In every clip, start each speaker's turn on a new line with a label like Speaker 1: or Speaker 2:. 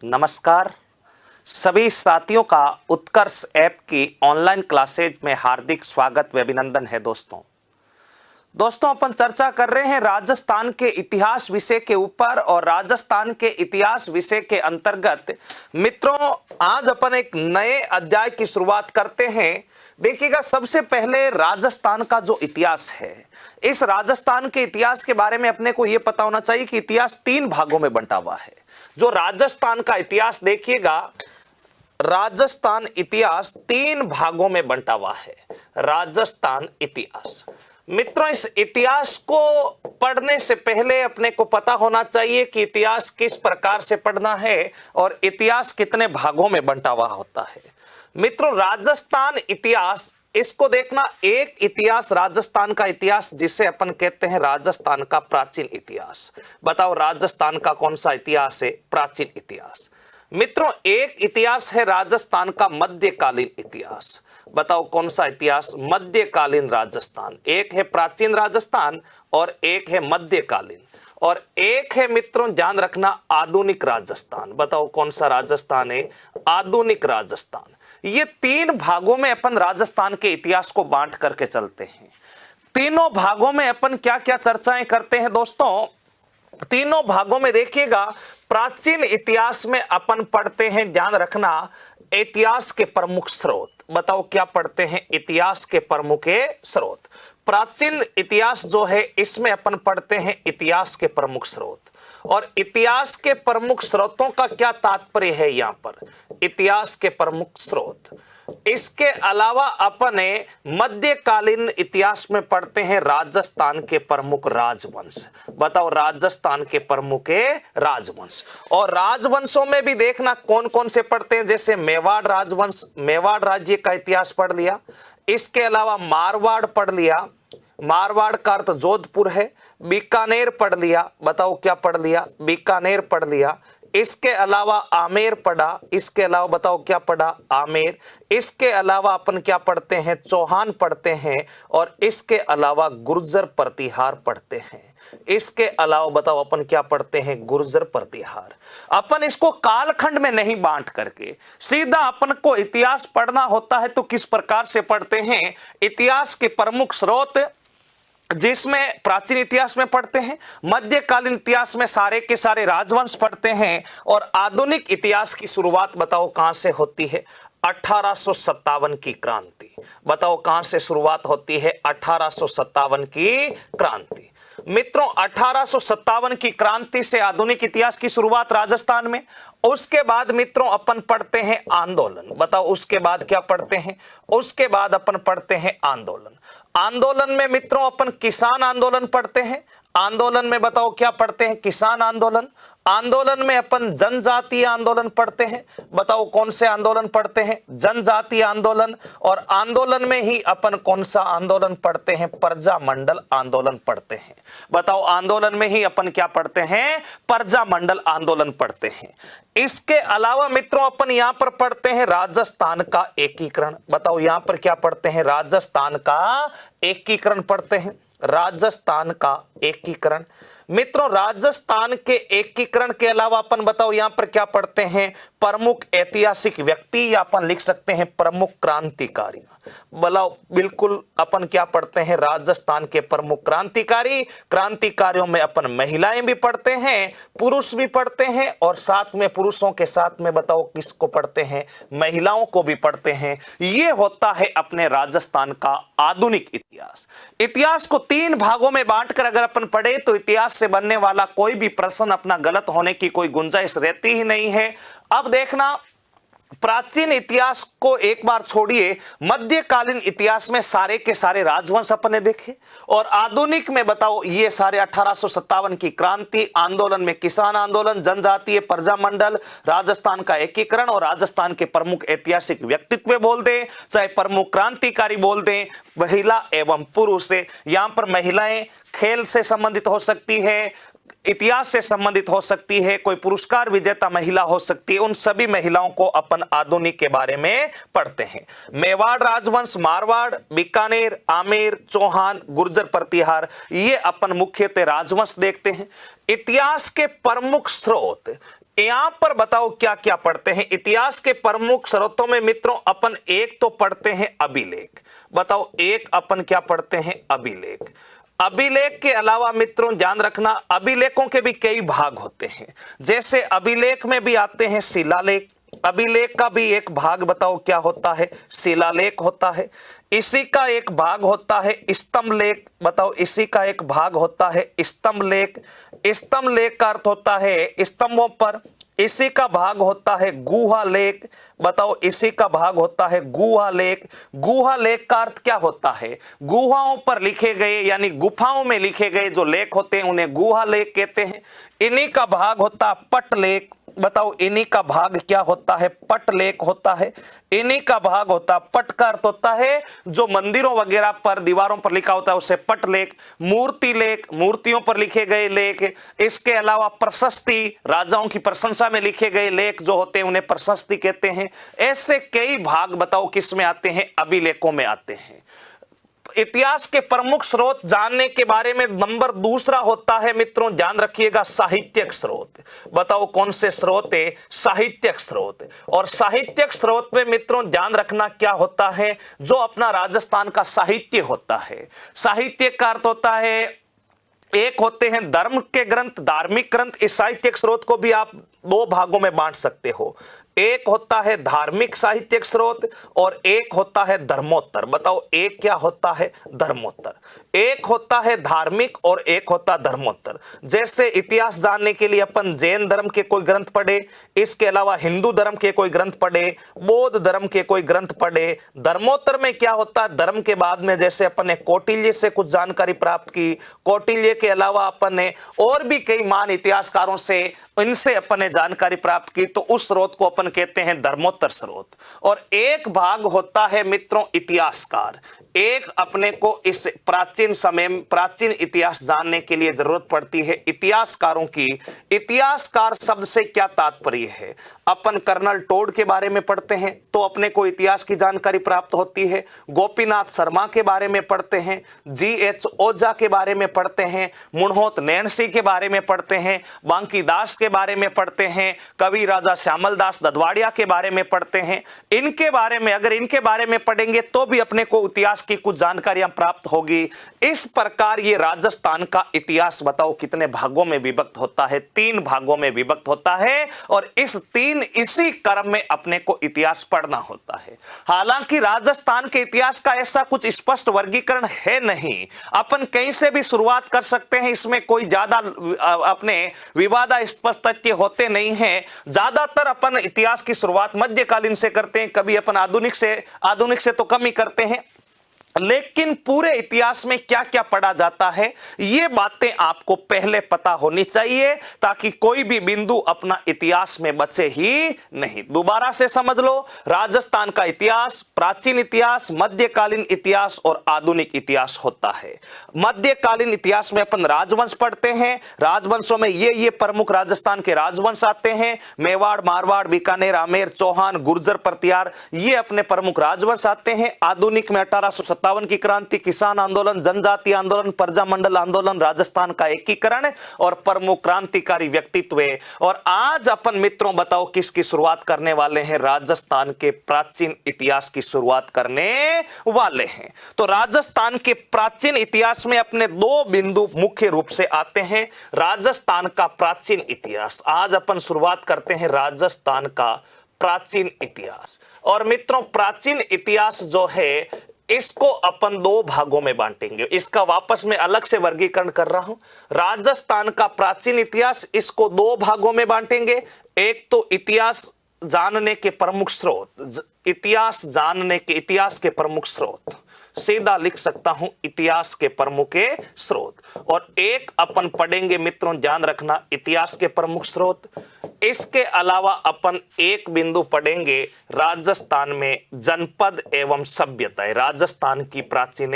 Speaker 1: नमस्कार। सभी साथियों का उत्कर्ष ऐप की ऑनलाइन क्लासेज में हार्दिक स्वागत व अभिनंदन है। दोस्तों अपन चर्चा कर रहे हैं राजस्थान के इतिहास विषय के ऊपर, और राजस्थान के इतिहास विषय के अंतर्गत मित्रों आज अपन एक नए अध्याय की शुरुआत करते हैं। देखिएगा, सबसे पहले राजस्थान का जो इतिहास है, इस राजस्थान के इतिहास के बारे में अपने को यह पता होना चाहिए कि इतिहास 3 भागों में बंटा हुआ है। जो राजस्थान का इतिहास देखिएगा, राजस्थान इतिहास 3 भागों में बंटा हुआ है। राजस्थान इतिहास मित्रों, इस इतिहास को पढ़ने से पहले अपने को पता होना चाहिए कि इतिहास किस प्रकार से पढ़ना है और इतिहास कितने भागों में बंटा हुआ होता है। मित्रों, राजस्थान इतिहास, इसको देखना, एक इतिहास राजस्थान का इतिहास जिसे अपन कहते हैं राजस्थान का प्राचीन इतिहास। बताओ राजस्थान का कौन सा इतिहास है? प्राचीन इतिहास। मित्रों, एक इतिहास है राजस्थान का मध्यकालीन इतिहास। बताओ कौन सा इतिहास? मध्यकालीन राजस्थान। एक है प्राचीन राजस्थान और एक है मध्यकालीन, और एक है मित्रों ध्यान रखना आधुनिक राजस्थान। बताओ कौन सा राजस्थान है? आधुनिक राजस्थान। ये 3 भागों में अपन राजस्थान के इतिहास को बांट करके चलते हैं। तीनों भागों में अपन क्या क्या चर्चाएं करते हैं दोस्तों? तीनों भागों में देखिएगा, प्राचीन इतिहास में अपन पढ़ते हैं, ध्यान रखना, इतिहास के प्रमुख स्रोत। बताओ क्या पढ़ते हैं? इतिहास के प्रमुख स्रोत। प्राचीन इतिहास जो है इसमें अपन पढ़ते हैं इतिहास के प्रमुख स्रोत। और इतिहास के प्रमुख स्रोतों का क्या तात्पर्य है? यहां पर इतिहास के प्रमुख स्रोत। इसके अलावा अपने मध्यकालीन इतिहास में पढ़ते हैं राजस्थान के प्रमुख राजवंश। बताओ राजस्थान के प्रमुख राजवंश। और राजवंशों में भी देखना कौन कौन से पढ़ते हैं, जैसे मेवाड़ राजवंश, मेवाड़ राज्य का इतिहास पढ़ लिया। इसके अलावा मारवाड़ पढ़ लिया, मारवाड़ का अर्थ जोधपुर है। बीकानेर पढ़ लिया। बताओ क्या पढ़ लिया? बीकानेर पढ़ लिया। इसके अलावा आमेर पढ़ा। इसके अलावा बताओ क्या पढ़ा? आमेर। इसके अलावा अपन क्या पढ़ते हैं? चौहान पढ़ते हैं। और इसके अलावा गुर्जर प्रतिहार पढ़ते हैं। इसके अलावा बताओ अपन क्या पढ़ते हैं? गुर्जर प्रतिहार। अपन इसको कालखंड में नहीं बांट करके सीधा अपन को इतिहास पढ़ना होता है, तो किस प्रकार से पढ़ते हैं? इतिहास के प्रमुख स्रोत जिसमें प्राचीन इतिहास में पढ़ते हैं, मध्यकालीन इतिहास में सारे के सारे राजवंश पढ़ते हैं, और आधुनिक इतिहास की शुरुआत बताओ कहां से होती है? 1857 की क्रांति। बताओ कहां से शुरुआत होती है? 1857 की क्रांति। मित्रों, 1857 की क्रांति से आधुनिक इतिहास की शुरुआत राजस्थान में। उसके बाद मित्रों अपन पढ़ते हैं आंदोलन। बताओ उसके बाद क्या पढ़ते हैं? उसके बाद अपन पढ़ते हैं आंदोलन। आंदोलन में मित्रों अपन किसान आंदोलन पढ़ते हैं। आंदोलन में बताओ क्या पढ़ते हैं? किसान आंदोलन। आंदोलन में अपन जनजातीय आंदोलन पढ़ते हैं। बताओ कौन से आंदोलन पढ़ते हैं? जनजातीय आंदोलन। और आंदोलन में ही अपन कौन सा आंदोलन पढ़ते हैं? प्रजामंडल आंदोलन पढ़ते हैं। बताओ आंदोलन में ही अपन क्या पढ़ते हैं? प्रजामंडल आंदोलन पढ़ते हैं। इसके अलावा मित्रों अपन यहां पर पढ़ते हैं राजस्थान का एकीकरण। बताओ यहां पर क्या पढ़ते हैं? राजस्थान का एकीकरण पढ़ते हैं। राजस्थान का एकीकरण। मित्रों, राजस्थान के एकीकरण के अलावा अपन बताओ यहां पर क्या पढ़ते हैं? प्रमुख ऐतिहासिक व्यक्ति, या अपन लिख सकते हैं प्रमुख क्रांतिकारी। बताओ बिल्कुल अपन क्या पढ़ते हैं? राजस्थान के प्रमुख क्रांतिकारी। क्रांतिकारियों में अपन महिलाएं भी पढ़ते हैं, पुरुष भी पढ़ते हैं, और साथ में पुरुषों के साथ में बताओ किसको पढ़ते हैं? महिलाओं को भी पढ़ते हैं। यह होता है अपने राजस्थान का आधुनिक इतिहास। इतिहास को 3 भागों में बांटकर अगर अपन पढ़े तो इतिहास से बनने वाला कोई भी प्रश्न अपना गलत होने की कोई गुंजाइश रहती ही नहीं है। अब देखना, प्राचीन इतिहास को एक बार छोड़िए, मध्यकालीन इतिहास में सारे के सारे राजवंश अपने देखे, और आधुनिक में बताओ ये सारे 1857 की क्रांति, आंदोलन में किसान आंदोलन, जनजातीय, प्रजामंडल, राजस्थान का एकीकरण, और राजस्थान के प्रमुख ऐतिहासिक व्यक्तित्व बोल दें, चाहे प्रमुख क्रांतिकारी बोल दें, महिला एवं पुरुष। यहां पर महिलाएं खेल से संबंधित हो सकती है, इतिहास से संबंधित हो सकती है, कोई पुरस्कार विजेता महिला हो सकती है। उन सभी महिलाओं को अपन आधुनिक के बारे में पढ़ते हैं। मेवाड़ राजवंश, मारवाड़, बीकानेर, आमेर, चौहान, गुर्जर प्रतिहार, ये अपन मुख्यतः राजवंश देखते हैं। इतिहास के प्रमुख स्रोत, यहां पर बताओ क्या क्या पढ़ते हैं। इतिहास के प्रमुख स्रोतों में मित्रों अपन एक तो पढ़ते हैं अभिलेख। बताओ एक अपन क्या पढ़ते हैं, अभिलेख। अभिलेख के अलावा मित्रों ध्यान रखना, अभिलेखों के भी कई भाग होते हैं। जैसे अभिलेख में भी आते हैं शिलालेख। अभिलेख का भी एक भाग बताओ क्या होता है, शिलालेख होता है। इसी का एक भाग होता है स्तंभ लेख। बताओ इसी का एक भाग होता है स्तंभ लेख। स्तंभ लेख का अर्थ होता है स्तंभों पर। इसी का भाग होता है गुहा लेख। बताओ इसी का भाग होता है गुहा लेख। गुहा लेख का अर्थ क्या होता है, गुहाओं पर लिखे गए यानी गुफाओं में लिखे गए जो लेख होते हैं उन्हें गुहा लेख कहते हैं। इन्हीं का भाग होता है पट लेख। बताओ इन्हीं का भाग क्या होता है, पट लेख होता है। इन्हीं का भाग होता है, पट का अर्थ होता है जो मंदिरों वगैरह पर दीवारों पर लिखा होता है उसे पट लेख। मूर्ति लेख, मूर्तियों पर लिखे गए लेख। इसके अलावा प्रशस्ति, राजाओं की प्रशंसा में लिखे गए लेख जो होते हैं उन्हें प्रशस्ति कहते हैं। ऐसे कई भाग बताओ किस में आते हैं, अभिलेखों में आते हैं। इतिहास के प्रमुख स्रोत जानने के बारे में नंबर दूसरा होता है मित्रों, ध्यान रखिएगा, साहित्यिक स्रोत। बताओ कौन से स्रोत है, साहित्यिक स्रोत। और साहित्यिक स्रोत में मित्रों ध्यान रखना क्या होता है, जो अपना राजस्थान का साहित्य होता है। साहित्य का अर्थ होता है, एक होते हैं धर्म के ग्रंथ, धार्मिक ग्रंथ। इस साहित्यिक स्रोत को भी आप दो भागों में बांट सकते हो। एक होता है धार्मिक साहित्यिक स्रोत और एक होता है धर्मोत्तर। बताओ एक क्या होता है, धर्मोत्तर। एक होता है धार्मिक और एक होता है धर्मोत्तर। जैसे इतिहास जानने के लिए अपन जैन धर्म के कोई ग्रंथ पढ़े, इसके अलावा हिंदू धर्म के कोई ग्रंथ पढ़े, बौद्ध धर्म के कोई ग्रंथ पढ़े। धर्मोत्तर में क्या होता है, धर्म के बाद में जैसे अपन ने कौटिल्य से कुछ जानकारी प्राप्त की, कौटिल्य के अलावा अपन ने और भी कई महान इतिहासकारों से, इनसे अपन ने जानकारी प्राप्त की, तो उस स्रोत को अपन कहते हैं धर्मोत्तर स्रोत। और एक भाग होता है मित्रों इतिहासकार। एक अपने को इस प्राचीन समय में प्राचीन इतिहास जानने के लिए जरूरत पड़ती है इतिहासकारों की। इतिहासकार शब्द से क्या तात्पर्य है, अपन कर्नल टोड के बारे में पढ़ते हैं तो अपने को इतिहास की जानकारी प्राप्त होती है। गोपीनाथ शर्मा के बारे में पढ़ते हैं, जी.एच. ओझा के बारे में पढ़ते हैं, मुणहोत नैणसी के बारे में पढ़ते हैं, बांकी दास के बारे में पढ़ते हैं, कवि राजा श्यामल दास ददवाड़िया के बारे में पढ़ते हैं। इनके बारे में अगर इनके बारे में पढ़ेंगे तो भी अपने को इतिहास की कुछ जानकारियां प्राप्त होगी। इस प्रकार ये राजस्थान का इतिहास बताओ कितने भागों में विभक्त होता है, 3 भागों में विभक्त होता है। और इसी क्रम में अपने को इतिहास पढ़ना होता है। हालांकि राजस्थान के इतिहास का ऐसा कुछ स्पष्ट वर्गीकरण है नहीं, अपन कहीं से भी शुरुआत कर सकते हैं। इसमें कोई ज्यादा अपने विवादास्पद तथ्य होते नहीं हैं। ज्यादातर अपन इतिहास की शुरुआत मध्यकालीन से करते हैं, कभी अपन आधुनिक से तो कम ही करते हैं। लेकिन पूरे इतिहास में क्या क्या पढ़ा जाता है ये बातें आपको पहले पता होनी चाहिए, ताकि कोई भी बिंदु अपना इतिहास में बचे ही नहीं। दोबारा से समझ लो, राजस्थान का इतिहास प्राचीन इतिहास, मध्यकालीन इतिहास और आधुनिक इतिहास होता है। मध्यकालीन इतिहास में अपन राजवंश पढ़ते हैं। राजवंशों में ये प्रमुख राजस्थान के राजवंश आते हैं, मेवाड़, मारवाड़, बीकानेर, आमेर, चौहान, गुर्जर, प्रतिहार, ये अपने प्रमुख राजवंश आते हैं। आधुनिक में 1857 की क्रांति, किसान आंदोलन, जनजाति आंदोलन, प्रजामंडल आंदोलन, राजस्थान का एकीकरण और प्रमुख क्रांतिकारी व्यक्तित्व। और आज अपन मित्रों बताओ किसकी शुरुआत करने वाले हैं, राजस्थान के प्राचीन इतिहास की शुरुआत करने वाले हैं। तो राजस्थान के प्राचीन इतिहास में अपने 2 बिंदु मुख्य रूप से आते हैं। राजस्थान का प्राचीन इतिहास, आज अपन शुरुआत करते हैं राजस्थान का प्राचीन इतिहास। और मित्रों प्राचीन इतिहास जो है इसको अपन 2 भागों में बांटेंगे। इसका वापस में अलग से वर्गीकरण कर रहा हूं। राजस्थान का प्राचीन इतिहास, इसको 2 भागों में बांटेंगे। एक तो इतिहास जानने के प्रमुख स्रोत, इतिहास के प्रमुख स्रोत, सीधा लिख सकता हूं इतिहास के प्रमुख स्रोत। और एक अपन पढ़ेंगे मित्रों, ध्यान रखना, इतिहास के प्रमुख स्रोत। इसके अलावा अपन एक बिंदु पढ़ेंगे राजस्थान में जनपद एवं सभ्यताएं, राजस्थान की प्राचीन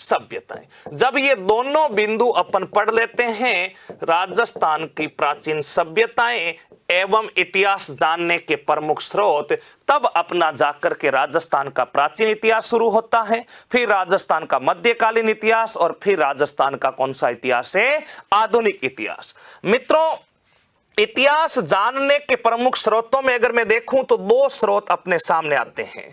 Speaker 1: सभ्यताएं। जब ये दोनों बिंदु अपन पढ़ लेते हैं, राजस्थान की प्राचीन सभ्यताएं एवं इतिहास जानने के प्रमुख स्रोत, तब अपना जाकर के राजस्थान का प्राचीन इतिहास शुरू होता है। फिर राजस्थान का मध्यकालीन इतिहास और फिर राजस्थान का कौन सा इतिहास है, आधुनिक इतिहास। मित्रों इतिहास जानने के प्रमुख स्रोतों में अगर मैं देखूं तो दो स्रोत अपने सामने आते हैं।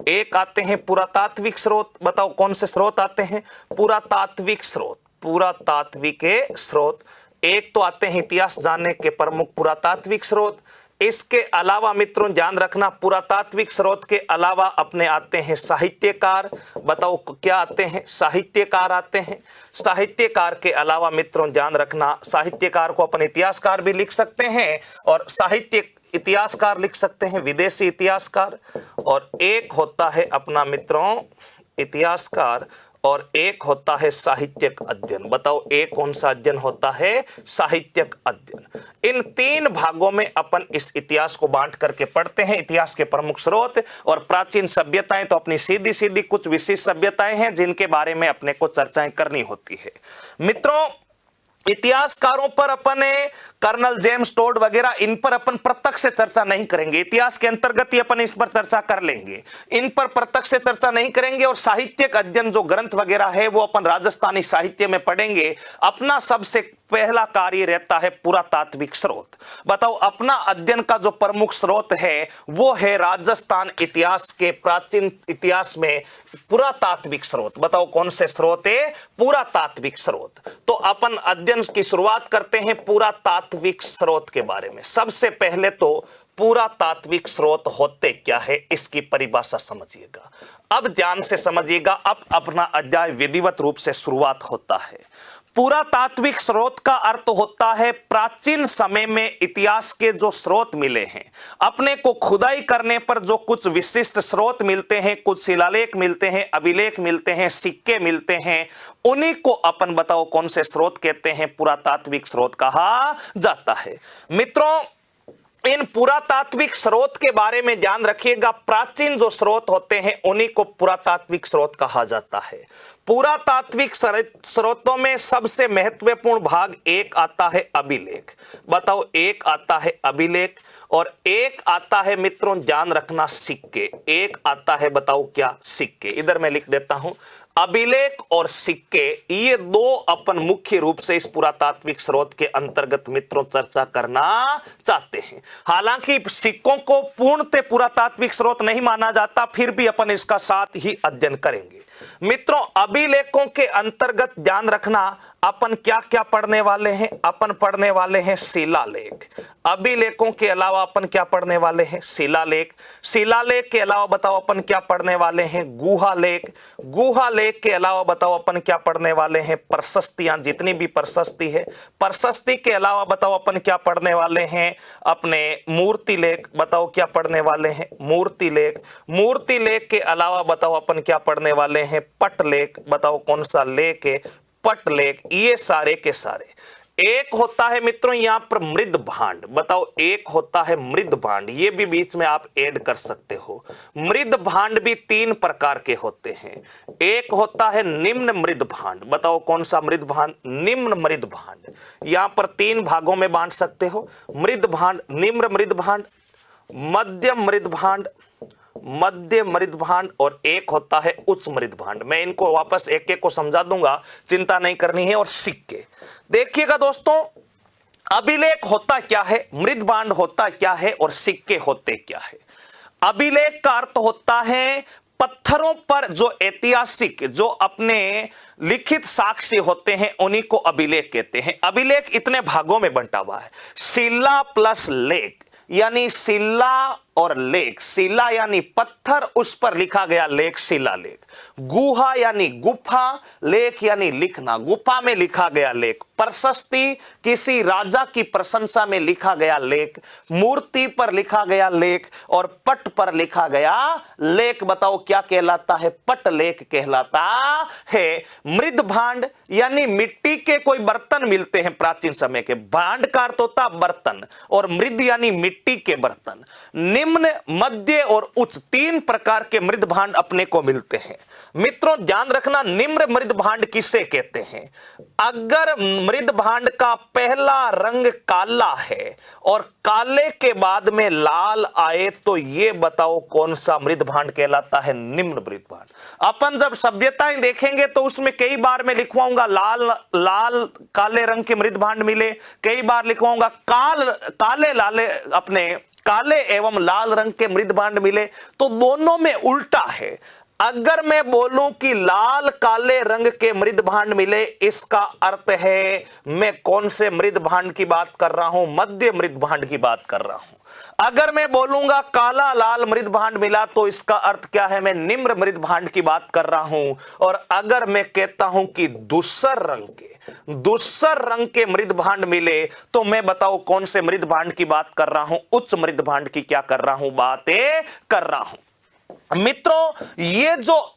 Speaker 1: एक आते हैं पुरातात्विक स्रोत। बताओ कौन से स्रोत आते हैं? पुरातात्विक स्रोत, पुरातात्विक स्रोत। एक तो आते हैं इतिहास जानने के प्रमुख पुरातात्विक स्रोत। इसके अलावा मित्रों ध्यान रखना, पुरातात्विक स्रोत के अलावा अपने आते हैं साहित्यकार। बताओ क्या आते हैं? साहित्यकार आते हैं। साहित्यकार के अलावा मित्रों ध्यान रखना, साहित्यकार को अपन इतिहासकार भी लिख सकते हैं और साहित्य इतिहासकार लिख सकते हैं, विदेशी इतिहासकार। और एक होता है अपना मित्रों इतिहासकार और एक होता है साहित्यिक अध्ययन। बताओ एक कौन सा अध्ययन होता है? साहित्यिक अध्ययन। इन तीन भागों में अपन इस इतिहास को बांट करके पढ़ते हैं। इतिहास के प्रमुख स्रोत और प्राचीन सभ्यताएं तो अपनी सीधी सीधी कुछ विशिष्ट सभ्यताएं हैं जिनके बारे में अपने को चर्चाएं करनी होती है। मित्रों इतिहासकारों पर अपन कर्नल जेम्स टोड वगैरह इन पर अपन प्रत्यक्ष से चर्चा नहीं करेंगे। इतिहास के अंतर्गत ही अपन इस पर चर्चा कर लेंगे, इन पर प्रत्यक्ष से चर्चा नहीं करेंगे। और साहित्यिक अध्ययन जो ग्रंथ वगैरह है वो अपन राजस्थानी साहित्य में पढ़ेंगे। अपना सबसे पहला कार्य रहता है पुरातात्विक स्रोत। बताओ अपना अध्ययन का जो प्रमुख स्रोत है वो है राजस्थान इतिहास के प्राचीन इतिहास में पुरातात्विक स्रोत। बताओ कौन से स्रोत है? पुरातात्विक स्रोत। तो अपन अध्ययन की शुरुआत करते हैं पुरातात्विक स्रोत के बारे में। सबसे पहले तो पुरातात्विक स्रोत होते क्या है इसकी परिभाषा समझिएगा। अब ध्यान से समझिएगा। अब अपना अध्याय विधिवत रूप से शुरुआत होता है। पुरातात्विक स्रोत का अर्थ होता है प्राचीन समय में इतिहास के जो स्रोत मिले हैं, अपने को खुदाई करने पर जो कुछ विशिष्ट स्रोत मिलते हैं, कुछ शिलालेख मिलते हैं, अभिलेख मिलते हैं, सिक्के मिलते हैं, उन्हीं को अपन बताओ कौन से स्रोत कहते हैं? पुरातात्विक स्रोत कहा जाता है। मित्रों इन पुरातात्विक स्रोत के बारे में ध्यान रखिएगा। प्राचीन जो स्रोत होते हैं उन्हीं को पुरातात्विक स्रोत कहा जाता है। पुरातात्विक स्रोतों में सबसे महत्वपूर्ण भाग एक आता है अभिलेख। बताओ एक आता है अभिलेख और एक आता है मित्रों ध्यान रखना सिक्के। एक आता है बताओ क्या? सिक्के। इधर मैं लिख देता हूं अभिलेख और सिक्के। ये दो अपन मुख्य रूप से इस पुरातात्विक स्रोत के अंतर्गत मित्रों चर्चा करना चाहते हैं। हालांकि सिक्कों को पूर्णतः पुरातात्विक स्रोत नहीं माना जाता, फिर भी अपन इसका साथ ही अध्ययन करेंगे। मित्रों अभिलेखों के अंतर्गत ध्यान रखना अपन क्या क्या पढ़ने वाले हैं? अपन पढ़ने वाले हैं शिलालेख। अभिलेखों के अलावा अपन क्या पढ़ने वाले हैं? शिलालेख। शिलालेख के अलावा बताओ अपन क्या पढ़ने वाले हैं? गुहालेख। गुहालेख के अलावा बताओ अपन क्या पढ़ने वाले हैं? प्रशस्तियां, जितनी भी प्रशस्ति है। प्रशस्ति के अलावा बताओ अपन क्या पढ़ने वाले हैं? अपने मूर्ति लेख। बताओ क्या पढ़ने वाले हैं? मूर्ति लेख। मूर्ति लेख के अलावा बताओ अपन क्या पढ़ने वाले हैं? पटलेख। बताओ कौन सा लेख है? पटलेख। ये सारे के सारे। एक होता है मित्रों यहां पर मृद भांड। बताओ एक होता है मृद भांड, ये भी बीच में आप ऐड कर सकते हो। मृद भांड भी तीन प्रकार के होते हैं। एक होता है निम्न मृद भांड। बताओ कौन सा मृद भांड? निम्न मृद भांड। यहां पर तीन भागों में बांट सकते हो। मृद भांड, निम्न मृद भांड, मध्यम मृद भांड, मध्य मृद भांड और एक होता है उच्च मृद भांड। मैं इनको वापस एक एक को समझा दूंगा, चिंता नहीं करनी है। और सिक्के देखिएगा दोस्तों, अभिलेख होता क्या है, मृद भांड होता क्या है और सिक्के होते क्या है। अभिलेख का अर्थ होता है पत्थरों पर जो ऐतिहासिक, जो अपने लिखित साक्ष्य होते हैं उन्हीं को अभिलेख कहते हैं। अभिलेख इतने भागों में बंटा हुआ है, शिला प्लस लेख, यानी शिला और लेख। शिला यानी पत्थर, उस पर लिखा गया लेख शिलालेख। गुहा यानी गुफा, लेख यानी लिखना, गुफा में लिखा गया लेख। प्रशस्ति, किसी राजा की प्रशंसा में लिखा गया लेख। मूर्ति पर लिखा गया लेख और पट पर लिखा गया लेख। बताओ क्या कहलाता है? पट लेख कहलाता है। मृद भांड यानी मिट्टी के कोई बर्तन मिलते हैं प्राचीन समय के। भांड का अर्थ होता बर्तन और मृद यानी मिट्टी के बर्तन। निम्न, मध्य और उच्च तीन प्रकार के मृद भांड अपने को मिलते हैं। मित्रों ध्यान रखना, निम्न मृद भांड किसे कहते हैं? अगर मृद भांड का पहला रंग काला है और काले के बाद में लाल आए तो ये बताओ कौन सा मृद भांड कहलाता है? निम्न मृद भांड। अपन जब सभ्यताएं देखेंगे तो उसमें कई बार मैं लिखवाऊंगा लाल लाल काले रंग के मृद भांड मिले, कई बार लिखवाऊंगा काले लाले अपने काले एवं लाल रंग के मृद भांड मिले, तो दोनों में उल्टा है। अगर मैं बोलूं कि लाल काले रंग के मृद भांड मिले, इसका अर्थ है मैं कौन से मृद भांड की बात कर रहा हूं? मध्य मृद भांड की बात कर रहा हूं। अगर मैं बोलूंगा काला लाल मृद भांड मिला तो इसका अर्थ क्या है? मैं निम्न मृद भांड की बात कर रहा हूं। और अगर मैं कहता हूं कि दूसर रंग के मृद भांड मिले तो मैं बताओ कौन से मृद भांड की बात कर रहा हूं? उच्च मृद भांड की क्या कर रहा हूं? बातें कर रहा हूं। मित्रों, ये जो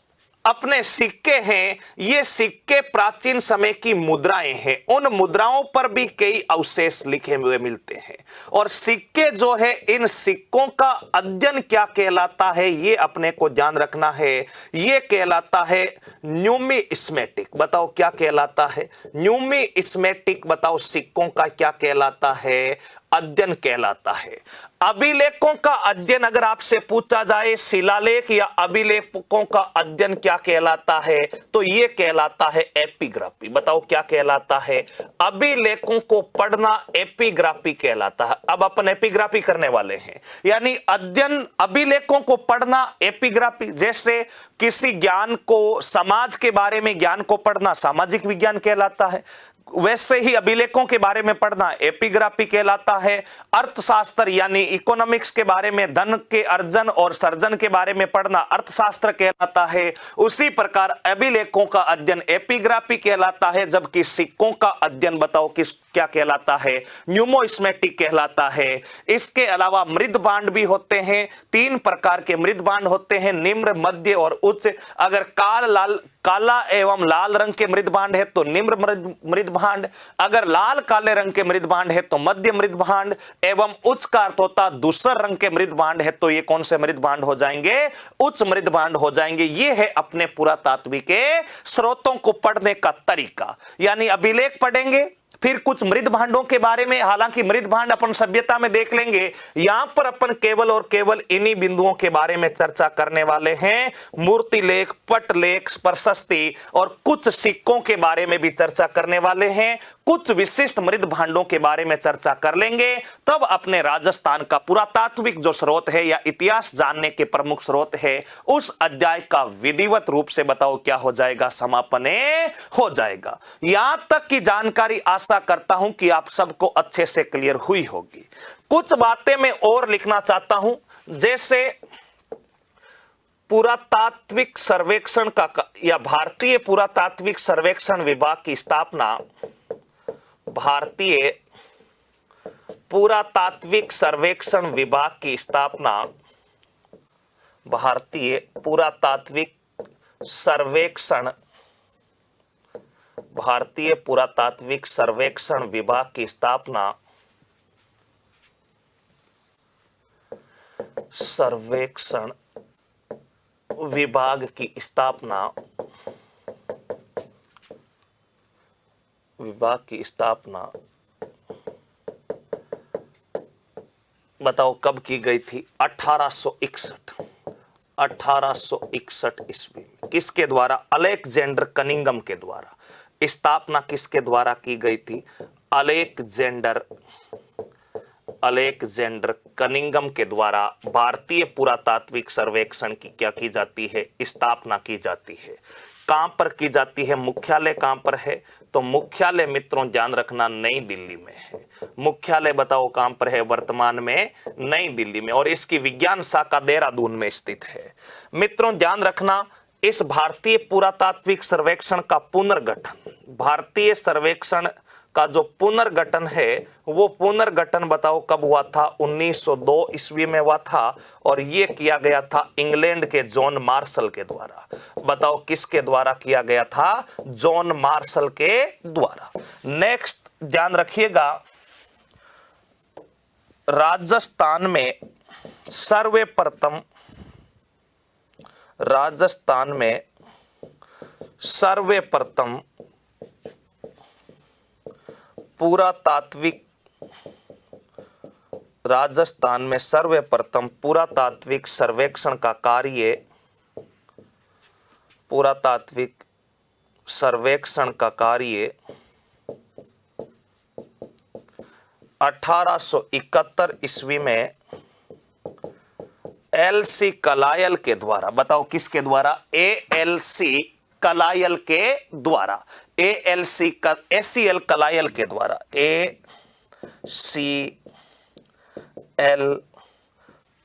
Speaker 1: अपने सिक्के हैं, ये सिक्के प्राचीन समय की मुद्राएं हैं। उन मुद्राओं पर भी कई अवशेष लिखे हुए मिलते हैं। और सिक्के जो है, इन सिक्कों का अध्ययन क्या कहलाता है, ये अपने को ध्यान रखना है। ये कहलाता है न्यूमिस्मेटिक। बताओ क्या कहलाता है? न्यूमिस्मेटिक। बताओ सिक्कों का क्या कहलाता है? अध्ययन कहलाता है। अभिलेखों का अध्ययन अगर आपसे पूछा जाए शिलालेख या अभिलेखों का अध्ययन क्या कहलाता है, तो यह कहलाता है एपिग्राफी। बताओ क्या कहलाता है? अभिलेखों को पढ़ना एपिग्राफी कहलाता है। अब अपन एपिग्राफी करने वाले हैं, यानी अध्ययन अभिलेखों को पढ़ना एपिग्राफी। जैसे किसी ज्ञान को, समाज के बारे में ज्ञान को पढ़ना सामाजिक विज्ञान कहलाता है, वैसे ही अभिलेखों के बारे में पढ़ना एपिग्राफी कहलाता है। अर्थशास्त्र यानी इकोनॉमिक्स के बारे में, धन के अर्जन और सर्जन के बारे में पढ़ना अर्थशास्त्र कहलाता है। उसी प्रकार अभिलेखों का अध्ययन एपिग्राफी कहलाता है। जबकि सिक्कों का अध्ययन बताओ क्या कहलाता है? न्यूमिस्मेटिक कहलाता है। इसके अलावा मृद भांड भी होते हैं। 3 प्रकार के मृद भांड होते हैं, निम्न, मध्य और उच्च। अगर काला एवं लाल रंग के मृद भांड है तो निम्न मृद भांड, अगर लाल काले रंग के मृद भांड है तो मध्य मृद भांड, एवं उच्च का अर्थ होता दूसर रंग के मृद भांड है तो ये कौन से मृद भांड हो जाएंगे? उच्च मृद भांड हो जाएंगे। ये है अपने पुरातात्विक के स्रोतों को पढ़ने का तरीका। यानी अभिलेख पढ़ेंगे, फिर कुछ मृद भांडों के बारे में, हालांकि मृद भांड अपन सभ्यता में देख लेंगे। यहां पर अपन केवल और केवल इन्हीं बिंदुओं के बारे में चर्चा करने वाले हैं। मूर्ति लेख, पट लेख, प्रशस्ति और कुछ सिक्कों के बारे में भी चर्चा करने वाले हैं। कुछ विशिष्ट मृद भांडों के बारे में चर्चा कर लेंगे। तब अपने राजस्थान का पुरातात्विक जो स्रोत है या इतिहास जानने के प्रमुख स्रोत है, उस अध्याय का विधिवत रूप से बताओ क्या हो जाएगा? समापन हो जाएगा। यहां तक की जानकारी आशा करता हूं कि आप सबको अच्छे से क्लियर हुई होगी। कुछ बातें मैं और लिखना चाहता हूं, जैसे पुरातात्विक सर्वेक्षण का या भारतीय पुरातात्विक सर्वेक्षण विभाग की स्थापना, भारतीय पुरातात्विक सर्वेक्षण विभाग की स्थापना, भारतीय पुरातात्विक सर्वेक्षण, भारतीय पुरातात्विक सर्वेक्षण विभाग की स्थापना, सर्वेक्षण विभाग की स्थापना, विभाग की स्थापना बताओ कब की गई थी? 1861 ईस्वी में। किसके द्वारा? अलेक्जेंडर कनिंघम के द्वारा। स्थापना किसके द्वारा की गई थी? अलेक्जेंडर कनिंघम के द्वारा भारतीय पुरातात्विक सर्वेक्षण की क्या की जाती है? स्थापना की जाती है। कहां पर की जाती है? मुख्यालय कहां पर है? तो मुख्यालय मित्रों ध्यान रखना नई दिल्ली में है। मुख्यालय बताओ कहां पर है? वर्तमान में नई दिल्ली में। और इसकी विज्ञान शाखा देहरादून में स्थित है। मित्रों ध्यान रखना, इस भारतीय पुरातात्विक सर्वेक्षण का पुनर्गठन, भारतीय सर्वेक्षण का जो पुनर्गठन है, वो पुनर्गठन बताओ कब हुआ था? 1902 ईस्वी में हुआ था। और ये किया गया था इंग्लैंड के जॉन मार्शल के द्वारा। बताओ किसके द्वारा किया गया था? जॉन मार्शल के द्वारा। नेक्स्ट ध्यान रखिएगा, राजस्थान में सर्वप्रथम, राजस्थान में सर्वप्रथम पुरातात्विक राजस्थान में सर्वप्रथम पुरातात्विक सर्वेक्षण का कार्य 1871 ईस्वी में एल.सी. कलायल के द्वारा, बताओ किसके द्वारा? एल.सी. कलायल के द्वारा, एसीएल कलायल के द्वारा, एसीएल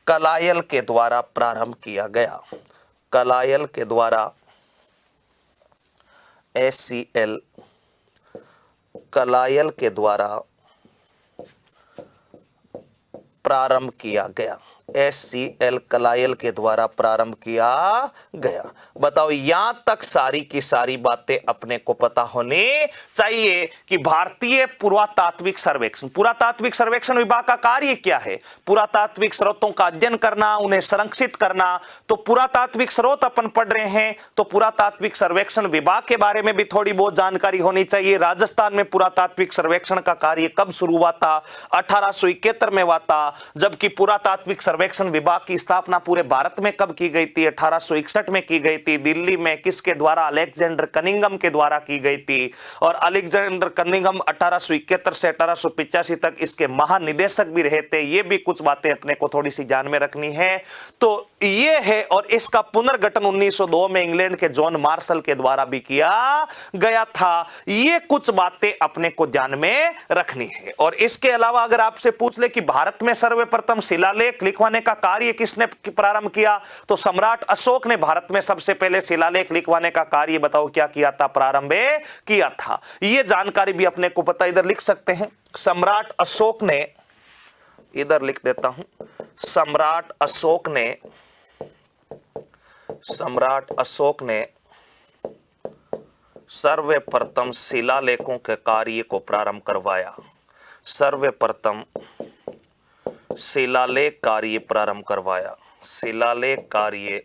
Speaker 1: कलायल के द्वारा प्रारंभ किया गया। कलायल के द्वारा, एसीएल कलायल के द्वारा प्रारंभ किया गया। एसीएल कलायल के द्वारा प्रारंभ किया गया। बताओ, यहां तक सारी की सारी बातें अपने को पता होनी चाहिए कि भारतीय पुरातात्विक सर्वेक्षण विभाग का कार्य क्या है? पुरातात्विक स्रोतों का अध्ययन करना, उन्हें संरक्षित करना। तो पुरातात्विक स्रोत अपन पढ़ रहे हैं तो पुरातात्विक सर्वेक्षण विभाग के बारे में भी थोड़ी बहुत जानकारी होनी चाहिए। राजस्थान में पुरातात्विक सर्वेक्षण का कार्य कब शुरू हुआ था? 1871 में हुआ था। जबकि पुरातात्विक सर्वेक्षण विभाग की स्थापना पूरे भारत में कब की गई थी? 1861 में की गई थी। दिल्ली में किसके द्वारा? अलेक्जेंडर कनिंघम के द्वारा की गई थी। और अलेक्जेंडर कनिंघम 1871 से 1885 तक इसके महानिदेशक भी रहे थे। ये भी कुछ बातें अपने को थोड़ी सी ध्यान में रखनी है। तो ये है, और इसका पुनर्गठन 1902 में इंग्लैंड के जॉन मार्शल के द्वारा भी किया गया था। ये कुछ बातें अपने को ध्यान में रखनी है। और इसके अलावा अगर आपसे पूछ ले कि भारत में सर्वप्रथम शिलालेख लिखवाने का कार्य किसने प्रारंभ किया, तो सम्राट अशोक ने भारत में सबसे पहले शिलालेख लिखवाने का कार्य, बताओ क्या किया था? प्रारंभ किया था। ये जानकारी भी अपने को पता, इधर लिख सकते हैं। सम्राट अशोक ने, इधर लिख देता हूं, सम्राट अशोक ने सर्वप्रथम शिलालेखों के कार्य को प्रारंभ करवाया। सर्वप्रथम शिलालेख कार्य प्रारंभ करवाया। शिलालेख कार्य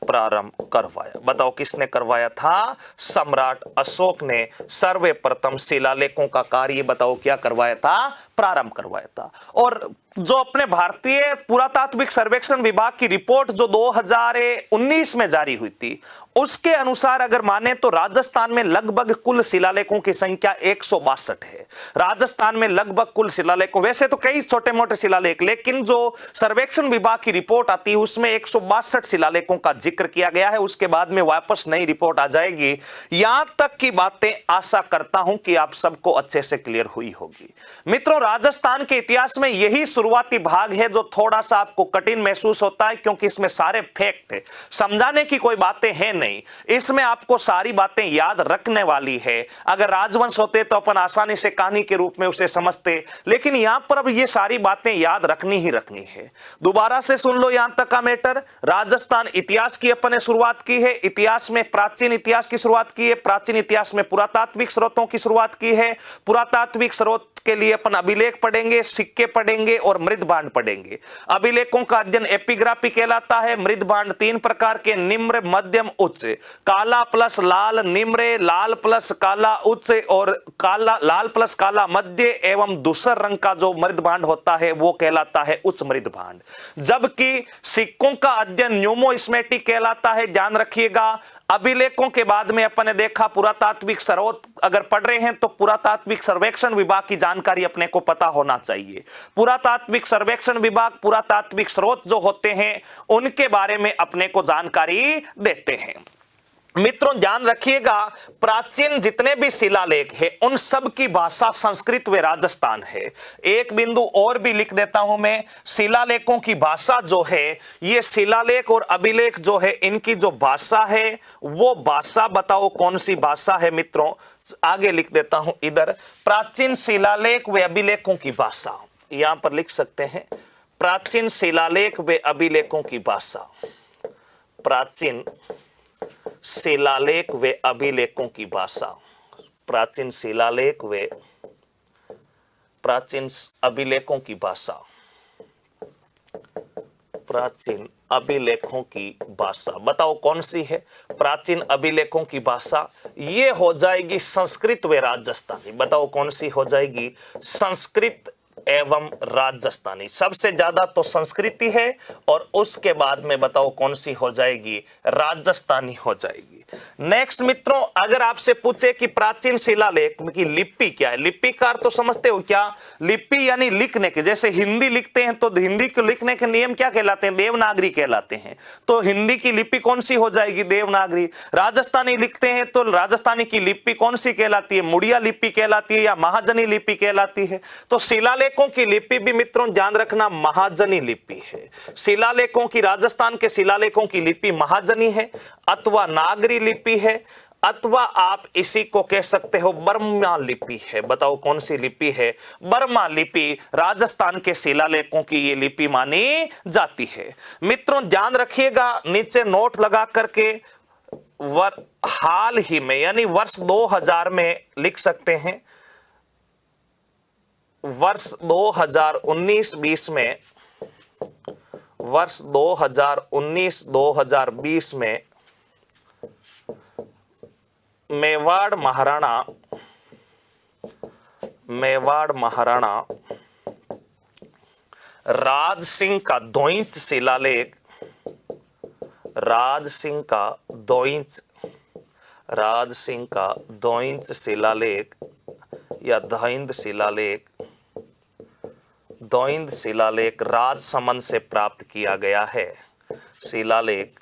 Speaker 1: प्रारंभ करवाया। बताओ किसने करवाया था? सम्राट अशोक ने सर्वप्रथम शिलालेखों का कार्य, बताओ क्या करवाया था? प्रारंभ करवाया था। और जो अपने भारतीय पुरातात्विक सर्वेक्षण विभाग की रिपोर्ट जो 2019 में जारी हुई थी, उसके अनुसार अगर माने तो राजस्थान में लगभग कुल शिलालेखों की संख्या 162 है। राजस्थान में लगभग कुल शिलालेखों, वैसे तो कई छोटे मोटे शिलालेख, लेकिन जो सर्वेक्षण विभाग की रिपोर्ट आती है उसमें 162 शिलालेखों का जिक्र किया गया है। उसके बाद में वापस नई रिपोर्ट आ जाएगी। यहां तक की बातें आशा करता हूं कि आप सबको अच्छे से क्लियर हुई होगी। मित्रों, राजस्थान के इतिहास में यही शुरुआती भाग है जो थोड़ा सा आपको कठिन महसूस होता है, क्योंकि इसमें सारे फैक्ट है, समझाने की कोई बातें हैं नहीं। इसमें आपको सारी बातें याद रखने वाली है। अगर राजवंश होते तो अपन आसानी से कहानी के रूप में उसे समझते, लेकिन यहां पर अब ये सारी बातें याद रखनी ही रखनी है। दोबारा से सुन लो यहां तक का मैटर। राजस्थान इतिहास की अपन ने शुरुआत की है। इतिहास में प्राचीन इतिहास की शुरुआत की है। प्राचीन इतिहास में पुरातात्विक स्रोतों की शुरुआत की है। पुरातात्विक स्रोत के लिए अपन अभिलेख पढ़ेंगे, सिक्के पढ़ेंगे और मृदभांड पढ़ेंगे। अभिलेखों का अध्ययन एपिग्राफी कहलाता है। मृदभांड 3 प्रकार के, निम्र, मध्यम, उच्च। काला प्लस लाल निम्र, लाल प्लस काला उच्च और लाल प्लस काला मध्य एवं दूसर रंग का जो मृदभांड होता है वो कहलाता है उच्च मृदभांड। जबकि सिक्कों का अध्ययन न्यूमोस्मेटिक कहलाता है। ध्यान रखिएगा। अभिलेखों के बाद में अपन ने देखा पुरातात्विक स्रोत अगर पढ़ रहे हैं तो पुरातात्विक सर्वेक्षण विभाग की जानकारी अपने को पता होना चाहिए। पुरातात्विक सर्वेक्षण विभाग पुरातात्विक स्रोत जो होते हैं उनके बारे में अपने को जानकारी देते हैं। मित्रों ध्यान रखिएगा, प्राचीन जितने भी शिलालेख है उन सब की भाषा संस्कृत व राजस्थान है। एक बिंदु और भी लिख देता हूं मैं, शिलालेखों की भाषा जो है, ये शिलालेख और अभिलेख जो है इनकी जो भाषा है वो भाषा बताओ कौन सी भाषा है मित्रों? आगे लिख देता हूं इधर, प्राचीन शिलालेख व अभिलेखों की भाषा, यहां पर लिख सकते हैं प्राचीन शिलालेख व अभिलेखों की भाषा। प्राचीन शिलालेख व अभिलेखों की भाषा। प्राचीन शिलालेख व प्राचीन अभिलेखों की भाषा। प्राचीन अभिलेखों की भाषा बताओ कौन सी है? प्राचीन अभिलेखों की भाषा ये हो जाएगी संस्कृत व राजस्थानी। बताओ कौन सी हो जाएगी? संस्कृत एवं राजस्थानी। सबसे ज्यादा तो संस्कृति है और उसके बाद में बताओ कौन सी हो जाएगी? राजस्थानी हो जाएगी। नेक्स्ट मित्रों, अगर आपसे पूछे कि प्राचीन शिलालेख की लिपि क्या है, लिपि का अर्थ तो समझते हो क्या? लिपि यानी लिखने के, जैसे हिंदी लिखते हैं तो हिंदी को लिखने के नियम क्या कहलाते हैं? देवनागरी कहलाते हैं। तो हिंदी की लिपि कौन सी हो जाएगी? देवनागरी। राजस्थानी लिखते हैं तो राजस्थानी की लिपि कौन सी कहलाती है? मुड़िया लिपि कहलाती है या महाजनी लिपि कहलाती है? तो शिलालेखों की लिपि भी मित्रों ध्यान रखना महाजनी लिपि है। शिलालेखों की, राजस्थान के शिलालेखों की लिपि महाजनी है अथवा नागरी लिपि है, अथवा आप इसी को कह सकते हो बर्मा लिपि है। बताओ कौन सी लिपि है? बर्मा लिपि राजस्थान के शिलालेखों की ये लिपि मानी जाती है। मित्रों ध्यान रखिएगा, नीचे नोट लगा करके हाल ही में यानी वर्ष 2000 में लिख सकते हैं। वर्ष 2019-20 में, वर्ष 2019-2020 में मेवाड़ महाराणा राज सिंह का दोइंच शिलालेख, राज सिंह का दोइंच शिलालेख या दोइंद शिलालेख राजसमंद से प्राप्त किया गया है। शिलालेख